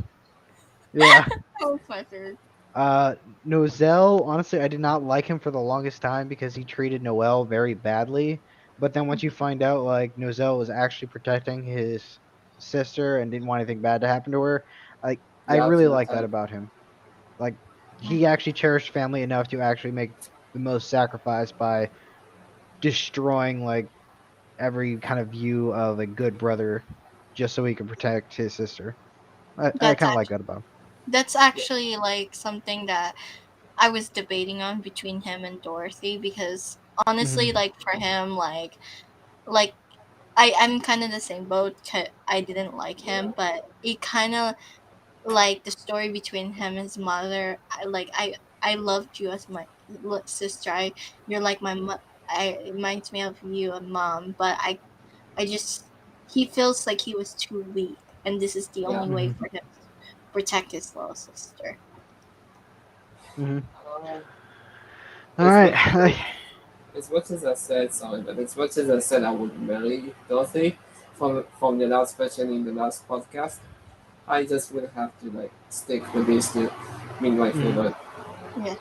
Speaker 1: Yeah.
Speaker 2: Professor.
Speaker 1: Uh, Nozelle, honestly, I did not like him for the longest time because he treated Noelle very badly. But then once you find out, like, Nozelle was actually protecting his sister and didn't want anything bad to happen to her, I
Speaker 3: yeah,
Speaker 1: really
Speaker 3: after the
Speaker 1: like that
Speaker 3: time.
Speaker 1: about him. Like, he actually cherished family enough to actually make the most sacrifice by destroying, like, every kind of view of a good brother just so he could protect his sister. I
Speaker 2: That's
Speaker 1: kind of like
Speaker 2: actually
Speaker 1: that about him.
Speaker 2: that's
Speaker 3: Yeah,
Speaker 2: actually like something that I was debating on between him and Dorothy because honestly,
Speaker 1: Hmm.
Speaker 2: like for him, like I'm kind of the same boat. I didn't like
Speaker 3: yeah,
Speaker 2: him, but it kind of like the story between him and his mother. I loved you as my sister. You're like my it reminds me of you and mom, but I just he feels like he was too weak, and this is the
Speaker 3: yeah.
Speaker 2: only way
Speaker 1: Hmm.
Speaker 2: for him to protect his little sister.
Speaker 1: Hmm.
Speaker 3: Uh,
Speaker 1: All
Speaker 3: as
Speaker 1: right.
Speaker 3: much as as much as I said sorry, but as much as I said I would marry Dorothy from the last question in the last podcast, I just would have to like stick with these two being my
Speaker 1: Mhm.
Speaker 3: favorite.
Speaker 2: Yeah.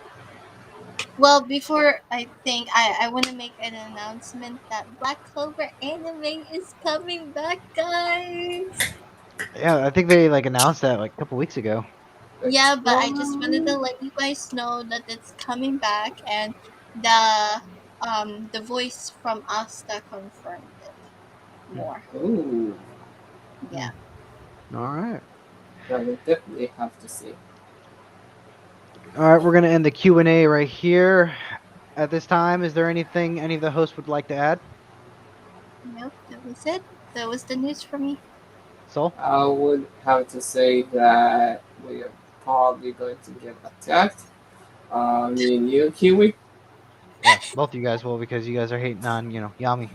Speaker 2: Well, before I think I want to make an announcement that Black Clover anime is coming back, guys.
Speaker 1: Yeah, I think they like announced that like a couple weeks ago.
Speaker 3: Like,
Speaker 2: Yeah, but I just wanted to
Speaker 3: um,
Speaker 2: let you guys know that it's coming back, and the voice from Asta confirmed it more.
Speaker 3: ooh,
Speaker 2: Yeah.
Speaker 1: Mm. All right.
Speaker 3: I will definitely have to see.
Speaker 1: All right, we're gonna end the Q&A right here. At this time, is there anything any of the hosts would like to add?
Speaker 2: Nope, that was it. That was the news for me.
Speaker 1: Soul?
Speaker 3: I would have to say that we are probably going to get attacked. Me and you, Kiwi.
Speaker 1: Yeah, both of you guys will because you guys are hating on, Yami.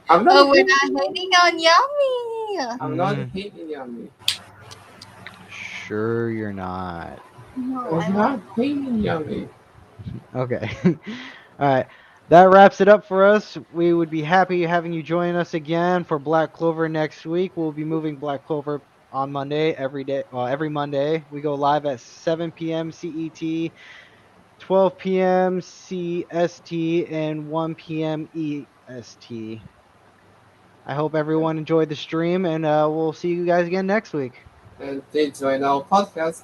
Speaker 3: I'm not
Speaker 2: Oh, we're
Speaker 3: hating
Speaker 2: not
Speaker 3: on
Speaker 2: hating
Speaker 3: you.
Speaker 2: on Yummy.
Speaker 3: I'm not
Speaker 1: Mm,
Speaker 3: hating on you.
Speaker 1: sure you're not.
Speaker 2: No,
Speaker 3: I'm
Speaker 2: I'm not.
Speaker 3: not hating on you.
Speaker 1: Okay. All right. That wraps it up for us. We would be happy having you join us again for Black Clover next week. We'll be moving Black Clover on Monday every day. Well, every Monday. We go live at 7 p.m. CET, 12 p.m. CST, and 1 p.m. EST. I hope everyone enjoyed the stream, and we'll see you guys again next week.
Speaker 3: And please join our podcast.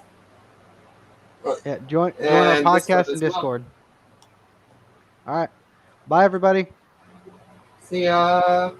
Speaker 1: Yeah, join our
Speaker 3: and
Speaker 1: podcast and
Speaker 3: as well.
Speaker 1: Discord. All right. Bye, everybody.
Speaker 3: See ya.